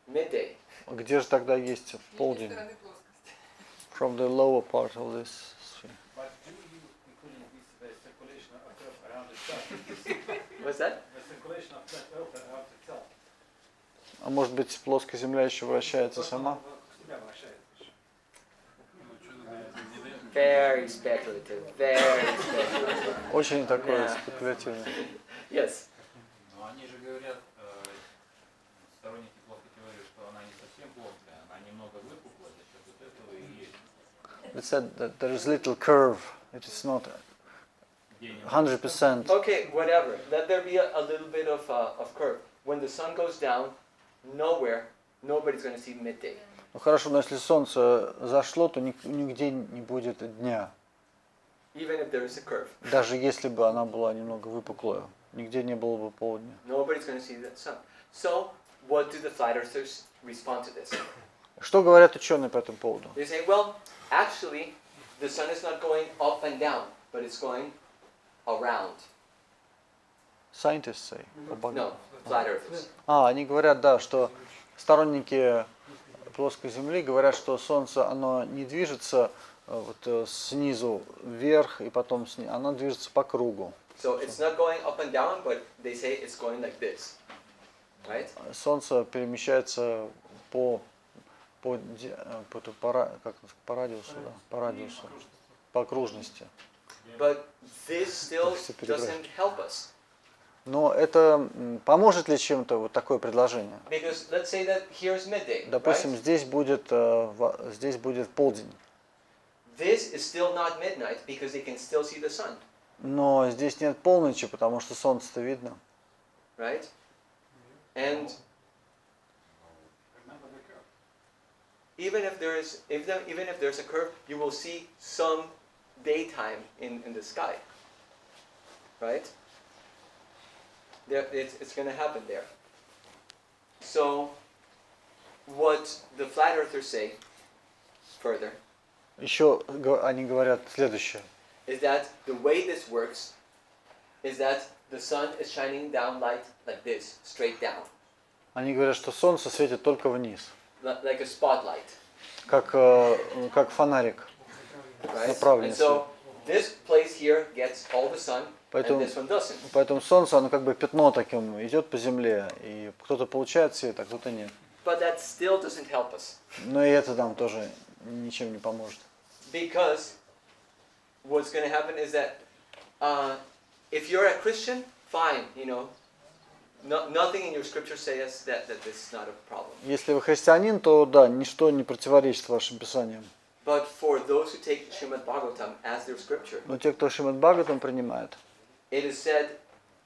Midday. где же тогда есть полдень? From the lower part of this sphere. But do you including this the circulation of Earth around itself? What's that? The circulation of flat Earth around itself. А может быть, плоская Земля еще вращается сама? Себя вращает еще. Very speculative. Very speculative. Очень такое Да. спекулятивное. Yes. Но они же говорят, сторонники плоской теории, что она не совсем плоская, она немного выпуклая, за счет вот этого и есть. It said that there is little curve. It is not 100%. Okay, whatever. Let there be a little bit of curve. When the sun goes down, nobody's going to see midday. Ну хорошо, но если солнце зашло, то нигде не будет дня. Even if there is a curve. Даже если бы она была немного выпуклая, нигде не было бы полдня. Nobody's going to see the sun. So, what do the flat earthers respond to this? Что говорят ученые по этому поводу? They say, well, actually, the sun is not going up and down, but it's going around. Scientists say. No, flat earthers. Они говорят, да, что сторонники плоской Земли говорят, что Солнце, оно не движется вот снизу вверх и потом оно движется по кругу. So it's not going up and down, but they say it's going like this, right? Солнце перемещается по радиусу, да, по радиусу, по окружности. But this still doesn't help us. Но это поможет ли чем-то вот такое предложение? Because let's say that here's midday, Допустим, right? здесь будет полдень, This is still not midnight because they can still see the sun, но здесь нет полночи, потому что солнце-то видно. right? And even if there's a curve, you will see some daytime in the sky, right? It's going to happen there. So, what the flat earthers say further Еще они говорят следующее. Is that the way this works is that the sun is shining down light like this, straight down. Они говорят, что солнце светит только вниз. Like a spotlight. Как фонарик. Right? Направленный And so this place here gets all the sun, Поэтому, and this one doesn't. поэтому солнце, оно как бы пятно таким идет по земле, и кто-то получает свет, а кто-то нет. But that still doesn't help us. Но и это нам тоже ничем не поможет. Because what's going to happen is that if you're a Christian, fine, you know, nothing in your scripture says that this is not a problem. Если вы христианин, то да, ничто не противоречит вашим писаниям. But for those who take Шримад Бхагаватам as their scripture, Но те, кто Шримад Бхагаватам принимает, it is said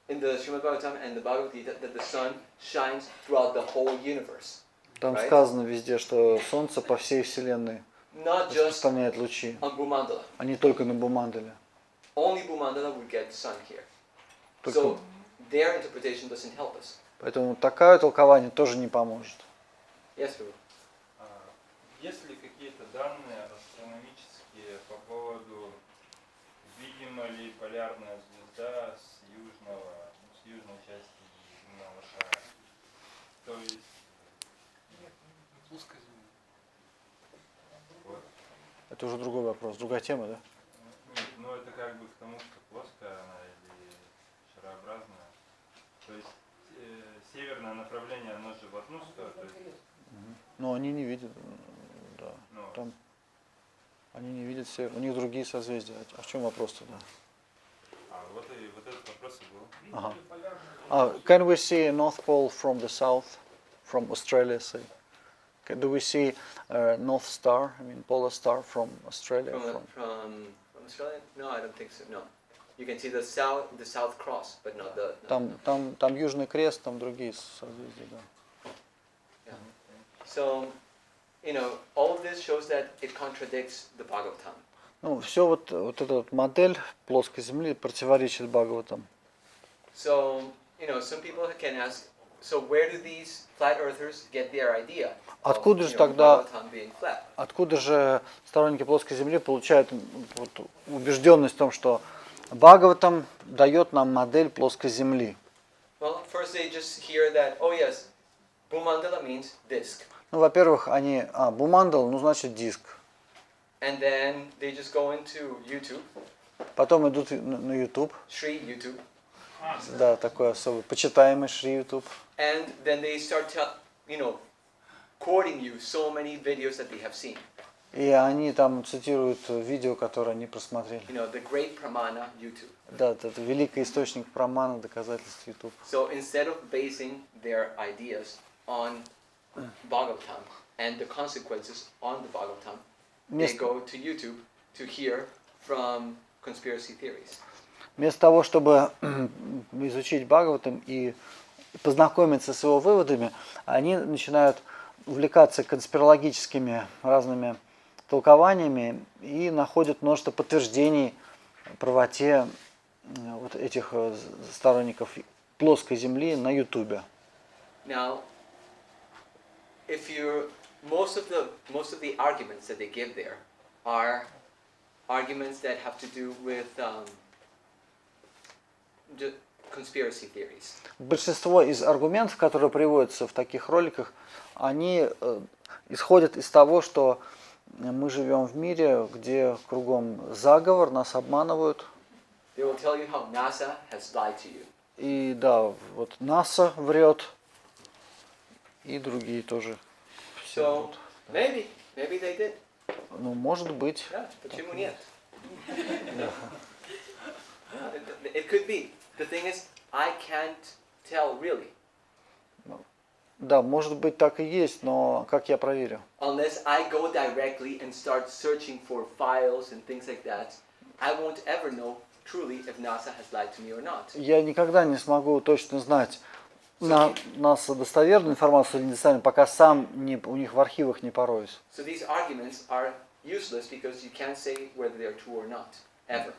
in the Шримад Бхагаватам and the Bhagavad Gita that the sun shines throughout the whole universe. там Right? сказано везде, что солнце по всей вселенной Not just распространяет лучи, on Bhumandala. а не только на Бумандале. Only Bhumandala would get sun here. Только- So their interpretation doesn't help us. Поэтому такое толкование тоже не поможет. Yes, Prabhu. Есть ли какие-то данные астрономические по поводу, видима ли полярная звезда с южной части земного шара? То есть Плоская земля. вот, Это уже другой вопрос, другая тема, да? нет, ну это как бы к тому, что плоская она или шарообразная. То есть северное направление, оно же в одну сторону. То есть, Но они не видят, да. ну, Там они не видят все, у них другие созвездия. А в чем вопрос тогда? вот этот вопрос и был. Ага. Can we see North Pole from the south, from Australia, say? Do we see North Star, I mean Polar Star from Australia? From Australia? No, I don't think so. No. You can see the south cross, but not the. Там Южный Крест, там другие созвездия, да. Yeah. So, you know, all of this shows that it contradicts the Bhagavatam. Ну, все вот эта вот модель плоской Земли противоречит Бхагаватам. So, you know, some people can ask, so where do these flat earthers get their idea? Откуда же тогда, Bhagavatam being flat? откуда же сторонники плоской Земли получают вот убежденность в том, что Бхагаватам дает нам модель плоской Земли? Well, first they just hear that, oh yes, Bhumandala means disk. Ну, во-первых, они, Бумандал, ну, значит, диск. And then they just go into YouTube, Потом идут на YouTube, Shri YouTube, да, такой особый, почитаемый Шри YouTube. and then they start, quoting you so many videos that they have seen. И они там цитируют видео, которые они просмотрели. You know, the great pramana YouTube. Да, это великий источник прамана, доказательств YouTube. So instead of basing their ideas on Bhagavatam and the consequences on the Bhagavatam, they go to YouTube to hear from conspiracy theories. Вместо того, чтобы изучить Бхагаватам и познакомиться с его выводами, они начинают увлекаться конспирологическими разными толкованиями и находят множество подтверждений правоте вот этих сторонников плоской Земли на YouTube. Now, if you most of the arguments that they give there are arguments that have to do with conspiracy theories. Большинство из аргументов, которые приводятся в таких роликах, они исходят из того, что мы живем в мире, где кругом заговор, нас обманывают. They will tell you how NASA has lied to you. И да, вот NASA врет, и другие тоже. Все So врут. maybe they did. Ну, может быть. Yeah, почему нет? It could be. The thing is, I can't tell really. Да, может быть так и есть, но как я проверю? Unless I go directly and start searching for files and things like that, I won't ever know truly if NASA has lied to me or not. Я никогда не смогу точно знать, нас достоверную информацию или недостоверную, пока сам у них в архивах не пороюсь. So these arguments are useless because you can't say whether they are true or not, ever.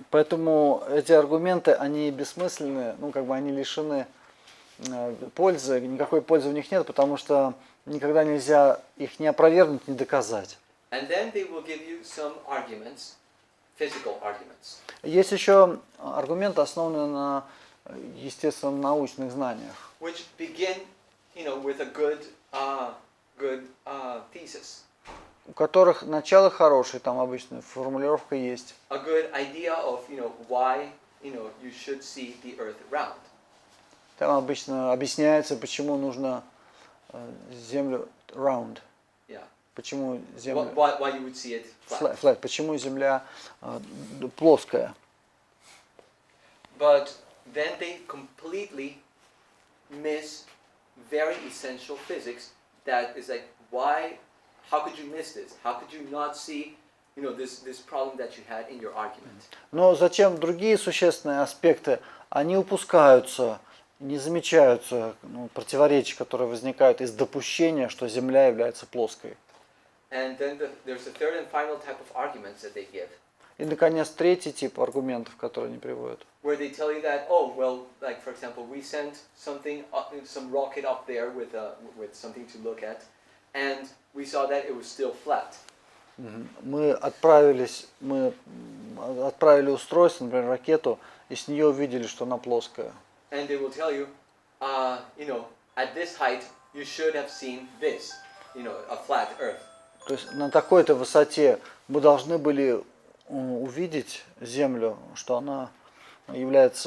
Поэтому эти аргументы, они бессмысленны, они лишены пользы, никакой пользы в них нет, потому что никогда нельзя их ни опровергнуть, ни доказать. And then they will give you some arguments, physical arguments. Есть еще аргументы, основанные на естественно-научных знаниях. Which begin, with a good thesis. У которых начало хорошее, там обычно формулировка есть. A good idea of, why, you should see the earth round. Там обычно объясняется, почему нужно Землю round. Yeah. Почему Земля why you would see it flat. Почему Земля плоская. But then they completely miss very essential physics that is like, how could you miss this? How could you not see, this problem that you had in your argument? Но затем другие существенные аспекты, они упускаются, не замечаются, противоречия, которые возникают из допущения, что Земля является плоской. And then there's a third and final type of arguments that they give. И, наконец, третий тип аргументов, которые они приводят. Where they tell you that, like for example, we sent some rocket up there with something to look at, and we saw that it was still flat. Мы отправили устройство, например, ракету, и с нее увидели, что она плоская. And they will tell you, at this height, you should have seen this, a flat Earth. То есть на такой-то высоте мы должны были увидеть Землю, что она имеет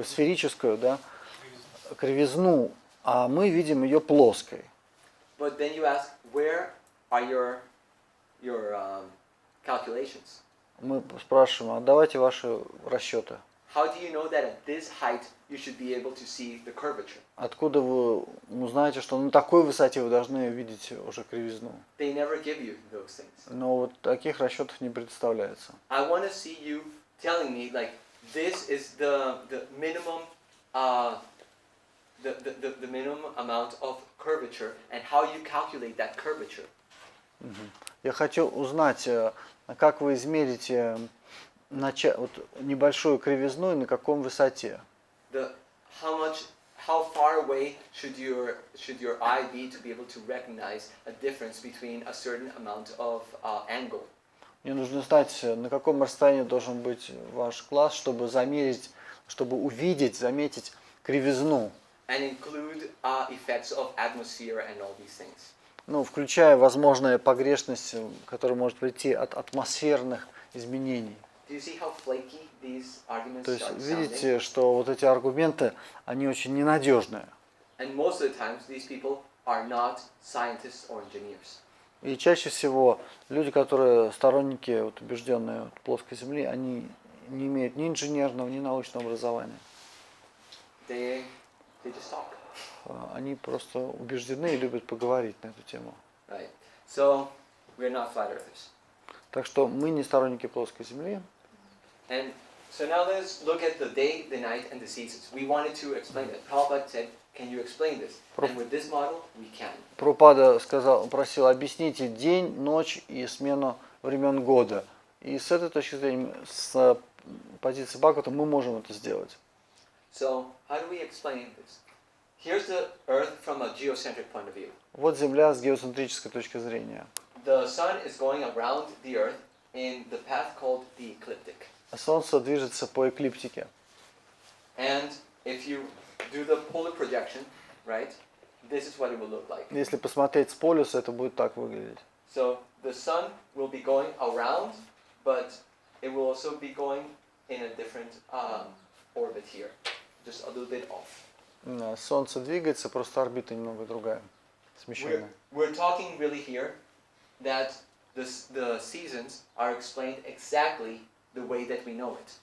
сферическую, кривизну, а мы видим ее плоской. But then you ask, where are your calculations? Мы спрашиваем, а давайте ваши расчеты. How do you know that at this height you should be able to see the curvature? Откуда вы узнаете, что на такой высоте вы должны видеть уже кривизну? They never give you those things. Но вот таких расчетов не представляется. I want to see you telling me like this is the minimum the minimum amount of curvature and how you calculate that curvature. Я хочу узнать, как вы измерите небольшую кривизну и на каком высоте. How far away should your eye be to be able to recognize a difference between a certain amount of angle? Мне нужно знать, на каком расстоянии должен быть ваш глаз, чтобы заметить кривизну. And include effects of atmosphere and all these things. Включая возможная погрешность, которая может прийти от атмосферных изменений. Do you see how flaky these arguments То есть are видите, что вот эти аргументы, они очень ненадежные. And most of the times these people are not scientists or engineers. И чаще всего люди, которые сторонники убежденные плоской Земли, они не имеют ни инженерного, ни научного образования. They just talk. Они просто убеждены и любят поговорить на эту тему. Right. So we're not flat earthers. Так что мы не сторонники плоской Земли. And so now let's look at the day, the night, and the seasons. We wanted to explain that. Prabhupada said, "Can you explain this?" And with this model, we can. Прабхупада просил объясните день, ночь и смену времен года. И с этой точки зрения, с позиции Бхагаватам, мы можем это сделать. So how do we explain this? Here's the Earth from a geocentric point of view. Вот Земля с геоцентрической точки зрения. The sun is going around the Earth in the path called the ecliptic. Солнце движется по эклиптике. And if you do the polar projection, right, this is what it will look like. Если посмотреть с полюса, это будет так выглядеть. So the sun will be going around, but it will also be going in a different orbit here, just a little bit off. Солнце двигается, просто орбита немного другая, смещенная. We're talking really here that the seasons are explained exactly the way that we know it.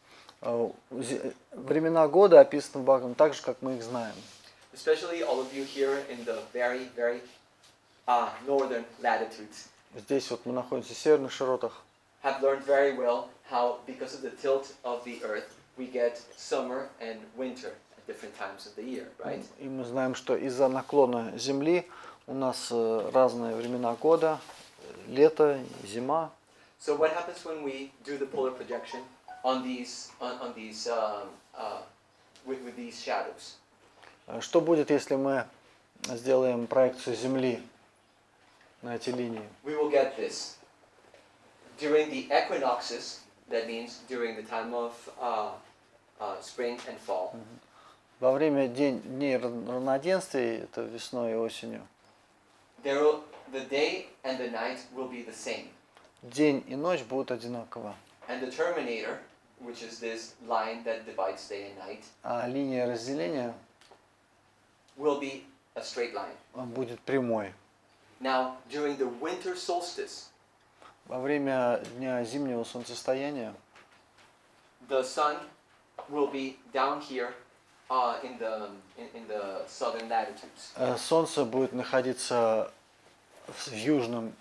Времена года описаны в Бхагаватам так же, как мы их знаем. Especially all of you here in the very, very northern latitudes. Здесь вот мы находимся в северных широтах. Have learned very well how, because of the tilt of the Earth, we get summer and winter at different times of the year, right? И мы знаем, что из-за наклона Земли у нас разные времена года, лето, зима. So what happens when we do the polar projection on these with these shadows? Что будет, если мы сделаем проекцию Земли на эти линии? We will get this. During the equinoxes, that means during the time of spring and fall. Во время дней равноденствий, это весной и осенью, The day and the night will be the same. день и ночь будут одинаково. And the terminator, which is this line that divides day and night, А линия разделения will be a straight line. будет прямой. Now, during the winter solstice, Во время дня зимнего солнцестояния the sun will be down here in the southern latitudes. Солнце будет находиться в южном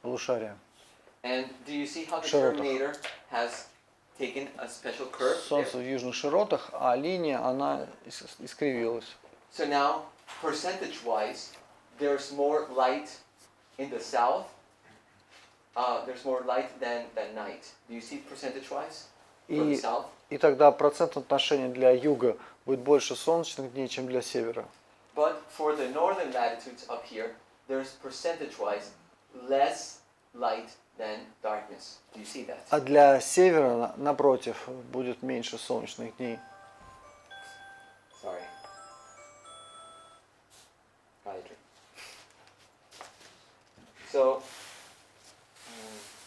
полушарии. And do you see how the Широтах. terminator has taken a special curve there? Солнце в южных широтах, а линия, она искривилась. So now, percentage-wise, there's more light in the south. There's more light than night. Do you see percentage-wise for the south? И тогда процентное отношение для юга будет больше солнечных дней, чем для севера. But for the northern latitudes up here, there's percentage-wise less light than darkness. Do you see that? А для севера, напротив, будет меньше солнечных дней. Sorry. Gayatri. So,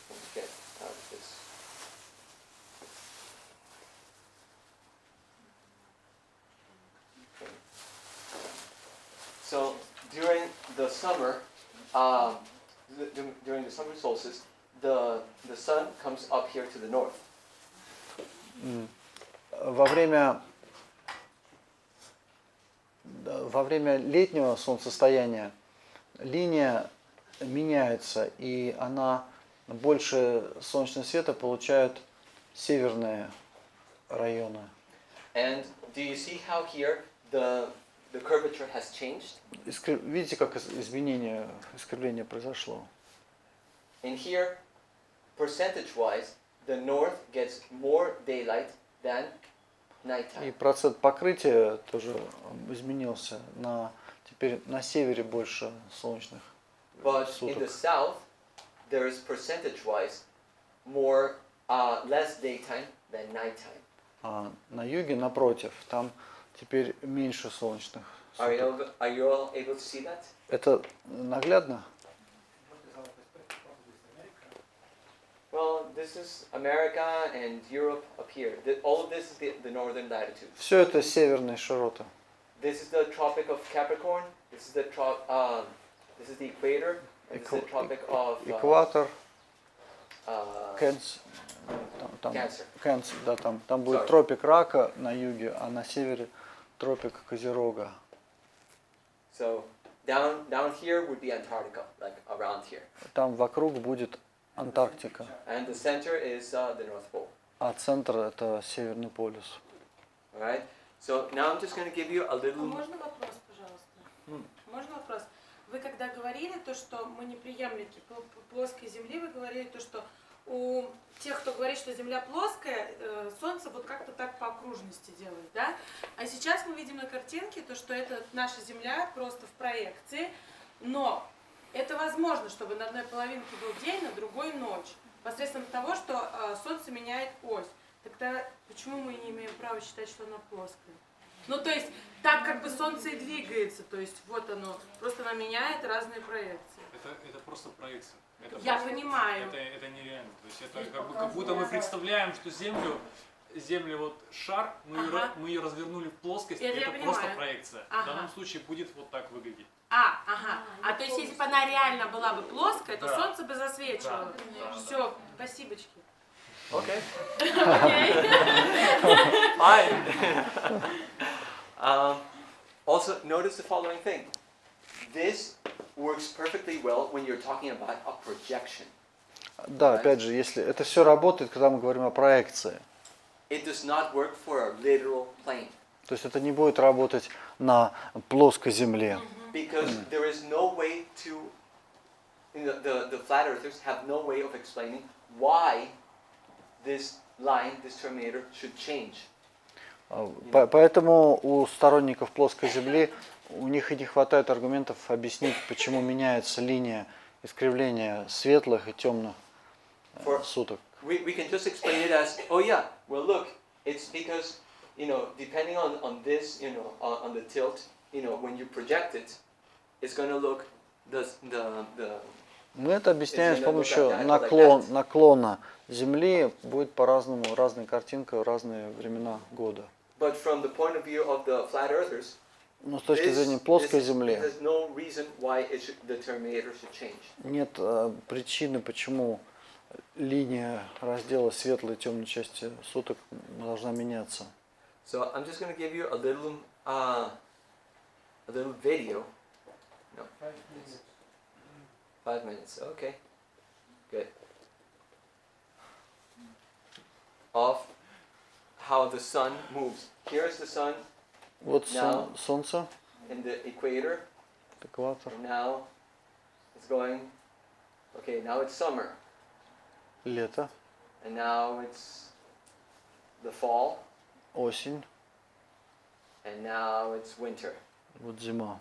let's get out of this. Okay. So, during the summer, during the summer solstice, the sun comes up here to the north. Во время летнего солнцестояния линия меняется, и она больше солнечного света получают северные районы. And do you see how here the curvature has changed? Видите, как искривление произошло? In here, percentage-wise, the north gets more daylight than И nighttime. процент покрытия тоже изменился. Теперь на севере больше солнечных But in the суток. south, there is percentage-wise less daytime than nighttime. А на юге, напротив, там теперь меньше солнечных Are суток. you all able to see that? Это наглядно? Well, this is America and Europe up here. All of this is the northern latitude. Все это северные широты. This is the Tropic of Capricorn. This is the equator. And this is the Tropic of Экватор, Cancer. Cancer, да, там будет Sorry. тропик Рака на юге, а на севере тропик Козерога. So down here would be Antarctica, like around here. Там вокруг будет Антарктика, And the center is the North Pole. а центр это Северный полюс. All right. So now I'm just going to give you a little. Можно вопрос, пожалуйста? Можно вопрос? Вы когда говорили то, что мы не преемники плоской Земли, вы говорили то, что у тех, кто говорит, что Земля плоская, Солнце вот как-то так по окружности делает, да? А сейчас мы видим на картинке то, что это наша Земля просто в проекции, но это возможно, чтобы на одной половинке был день, на другой ночь, посредством того, что Солнце меняет ось. Тогда почему мы не имеем права считать, что она плоская? Ну, то есть, так как бы Солнце и двигается, то есть, вот оно, просто оно меняет разные проекции. Это просто проекция. Я понимаю. Это нереально. То есть это как будто мы представляем, что Земля вот шар, мы ее развернули в плоскость, Это и я это понимаю. просто проекция. Ага. В данном случае будет вот так выглядеть. Ага. А то есть, если бы она реально была бы плоская, то Да. Солнце бы засвечивало. Да. Все, спасибочки. Okay. Окей. Fine. Also, notice the following thing. This works perfectly well when you're talking about a projection. Да, опять же, если это все работает, когда мы говорим о проекции. It does not work for a literal plane. То есть это не будет работать на плоской земле. Because there is no way to, the flat earthers have no way of explaining why this line, this terminator should change. Поэтому у сторонников плоской земли у них и не хватает аргументов объяснить, почему меняется линия искривления светлых и темных суток. We can just explain it as, oh yeah, well look, it's because, depending on this, on the tilt, when you project it, it's going to look the Мы это объясняем с помощью наклона Земли, будет по-разному, разная картинка в разные времена года. But from the point of view of the flat earthers, но с точки зрения плоской Земли нет причины, почему линия раздела светлой и темной части суток должна меняться. So I'm just going to give you a little video. No. 5 minutes. Okay. Good. Of how the sun moves. Here's the sun. Вот солнце. In the equator. Экватор. Now it's going. Okay, now it's summer. Лето. And now it's the fall. Осень. And now it's winter. Вот зима.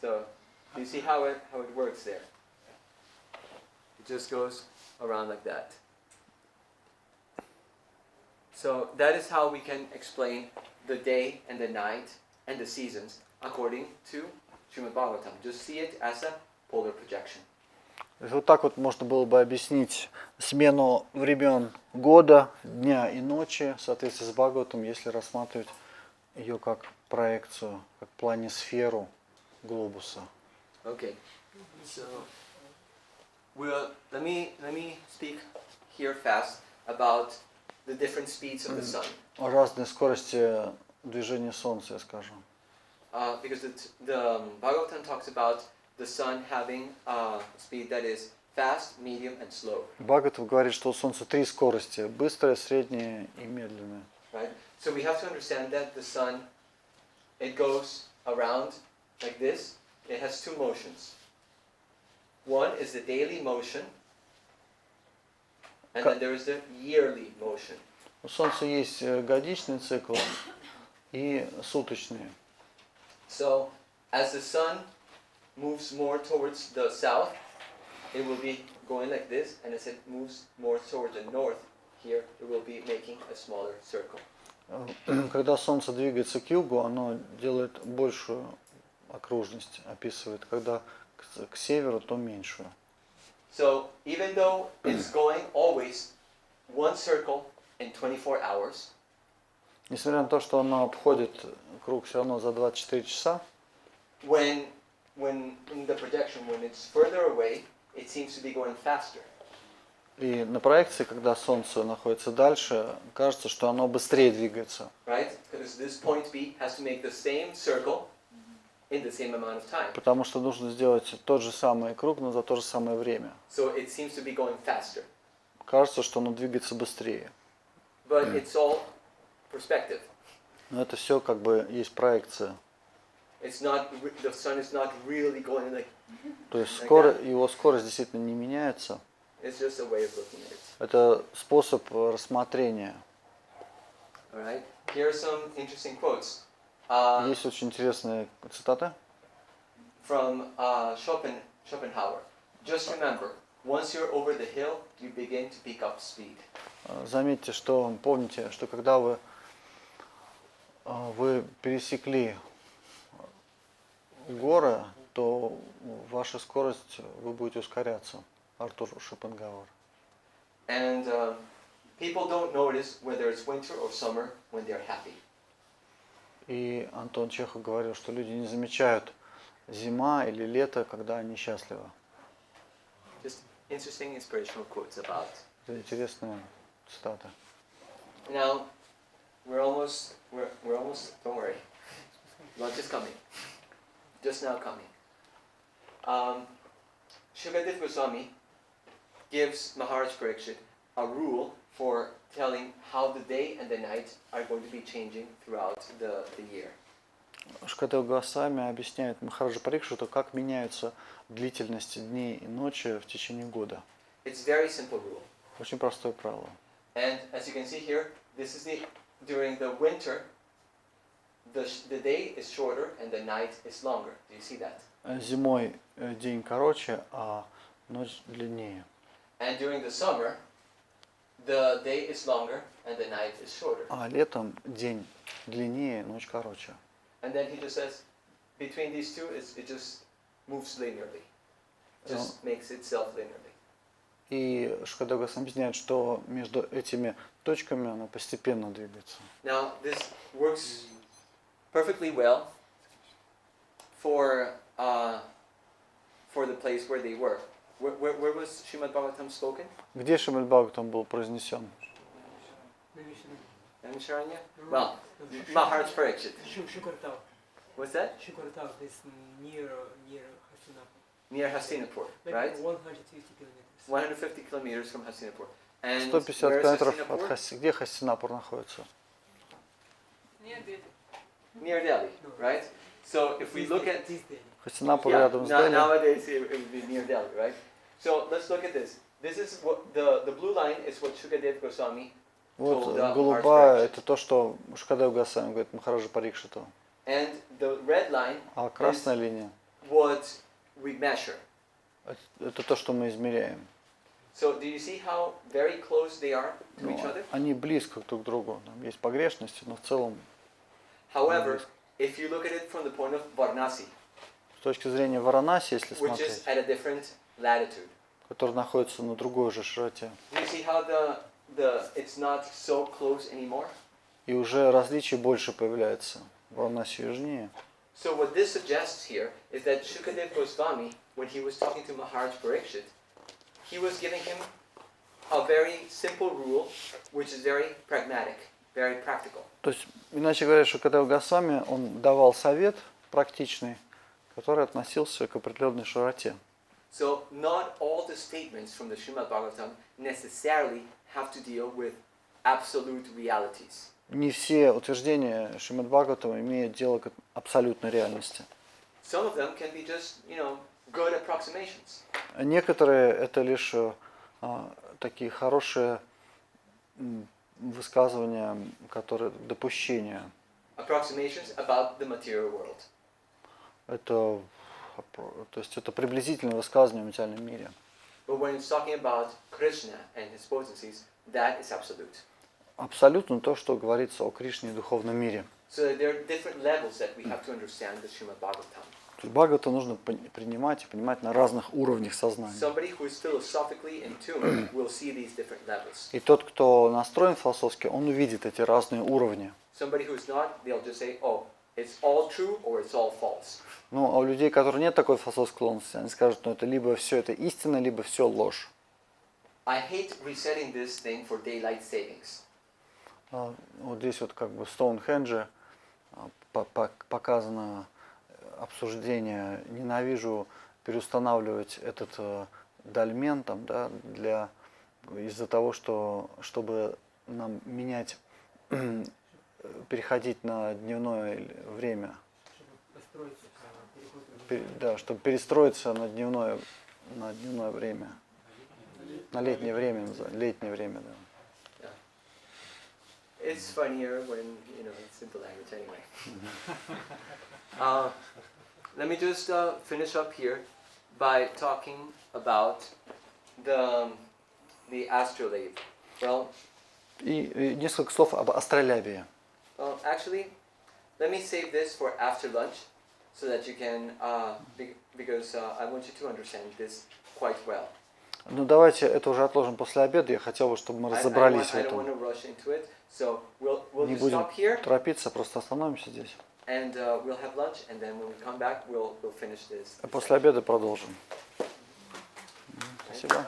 So, do you see how it works there? It just goes around like that. So that is how we can explain the day and the night and the seasons according to Шримад Бхагаватам. Just see it as a polar projection. Вот так вот можно было бы объяснить смену времен года, дня и ночи в соответствии с Бхагаватом, если рассматривать ее как проекцию, как планисферу глобуса. Okay. So let me speak here fast about the different speeds of the sun. Разные скорости движения Солнца, я скажу. Because the Bhagavatam talks about the sun having a speed that is fast, medium, and slow. Бхагаватам говорит, что у Солнца 3 скорости: быстрая, средняя и медленная. Right. So we have to understand that the sun, it goes around like this. It has 2 motions. One is the daily motion, and then there is the yearly motion. У Солнца есть годичный цикл и суточный. So, as the sun moves more towards the south, it will be going like this, and as it moves more towards the north, here, it will be making a smaller circle. Когда Солнце двигается к югу, оно делает большую окружность, описывает. Когда к северу, то меньшую. So, even though it's going always one circle in 24 hours, несмотря на то, что оно обходит круг все равно за 24 часа, when in the projection, when it's further away, it seems to be going faster. и на проекции, когда Солнце находится дальше, кажется, что оно быстрее двигается. Right? Because this point B has to make the same circle in the same amount of time. Потому что нужно сделать тот же самый круг, но за то же самое время. So it seems to be going faster. Кажется, что оно двигается быстрее. But it's all perspective. Но это все как бы есть проекция. It's not, the sun is not really going like. То есть like его скорость действительно не меняется. It's just a way of looking at it. Это способ рассмотрения. All right. Here are some interesting quotes. Есть очень интересные цитаты. From Schopenhauer. Just remember, once you're over the hill, you begin to pick up speed. Заметьте, что помните, что когда вы пересекли горы, то ваша скорость, вы будете ускоряться. Артур Шопенгауэр. And people don't notice whether it's winter or summer when they're happy. И Антон Чехов говорил, что люди не замечают зима или лето, когда они счастливы. Just interesting inspirational quotes about. Это интересная цитата. Now, we're almost, don't worry. Lunch is coming. just now coming. Shukadeva Goswami gives Maharaj Parikshit a rule for telling how the day and the night are going to be changing throughout the year. Шукадева Госвами объясняет Махараджа Парикшиту, как меняются длительности дней и ночи в течение года. It's very simple rule. Очень простое правило. And as you can see here, this is during the winter, the day is shorter and the night is longer. Do you see that? Зимой день короче, а ночь длиннее. And during the summer, the day is longer and the night is shorter. А летом день длиннее, ночь короче. And then he just says, between these two, it just moves linearly. Just makes itself linearly. И Шукадева Госвами объясняет, что между этими точками она постепенно двигается. Now this works perfectly well for the place where they were. Where was Shrimad Bhagavatam spoken? Где Шримад Бхагаватам был произнесен? Namisharanya? Well, Maharaj Parikshit. Shukartal. What's that? Shukartal is near Hastinapur. Near Hastinapur, right? 150 kilometers. 150 kilometers from Hastinapur. And 150 where is километров от Hastinapur? Где Хастинапур находится? Near Delhi, right? So if we look at Хастинапур yeah, рядом с Дели. nowadays it would be near Delhi, right? So let's look at this. This is what the blue line is what Shukadeva Goswami Вот told голубая Maharaj это то, что Шукадева Госвами говорит Махараджа Парикшиту. And the red line А красная линия what we measure. это то, что мы измеряем. So do you see how very close they are to Ну, each other? они близко друг к другу. Там есть погрешности, но в целом However, if you look at it from the point of Varanasi, с точки зрения Варанаси, если which is смотреть, at a different latitude, который находится на другой же широте, do you see how it's not so close anymore? и уже различий больше появляется. Варанаси южнее. So what this suggests here is that Shukadeva Goswami, when he was talking to Maharaj Parikshit, he was giving him a very simple rule, which is very pragmatic, very practical. То есть, иначе говоря, Шукадева Госвами, он давал совет практичный, который относился к определенной широте. So not all the statements from the Srimad Bhagavatam necessarily have to deal with absolute realities. Не все утверждения Шримад Бхагаватама имеют дело к абсолютной реальности. Some of them can be just, good approximations. Некоторые это лишь такие хорошие высказывания, которые допущения. Approximations about the material world. То есть это приблизительное высказывание в материальном мире. But when it's talking about Krishna and his potencies, that is absolute. Абсолютно то, что говорится о Кришне и духовном мире. So there are different levels that we have to understand the Srimad Bhagavatam. Бхагавата нужно принимать и понимать на разных уровнях сознания. Somebody who is philosophically in tune will see these different levels. И тот, кто настроен философски, он увидит эти разные уровни. Somebody who is not, they'll just say, oh, it's all true or it's all false. Ну, а у людей, которые нет такой философской склонности, они скажут, ну, это либо все это истина, либо все ложь. I hate resetting this thing for daylight savings. Вот здесь вот как бы в Стоунхендже показано обсуждение. Ненавижу переустанавливать этот дольмен там, да, из-за того, чтобы нам менять, переходить на дневное время. Да, чтобы перестроиться на дневное время. На летнее время, да. It's funnier when, it's simple language anyway. Let me just finish up here by talking about the astrolabe. Well, И несколько слов об астролябии. Well, actually, let me save this for after lunch, so that you can, because I want you to understand this quite well. Ну давайте это уже отложим после обеда. Я хотел бы, чтобы мы разобрались в I don't этом. want to rush into it, so we'll Не just будем stop here, торопиться, просто остановимся здесь. and we'll have lunch, and then when we come back, we'll finish this. А после обеда продолжим. Спасибо.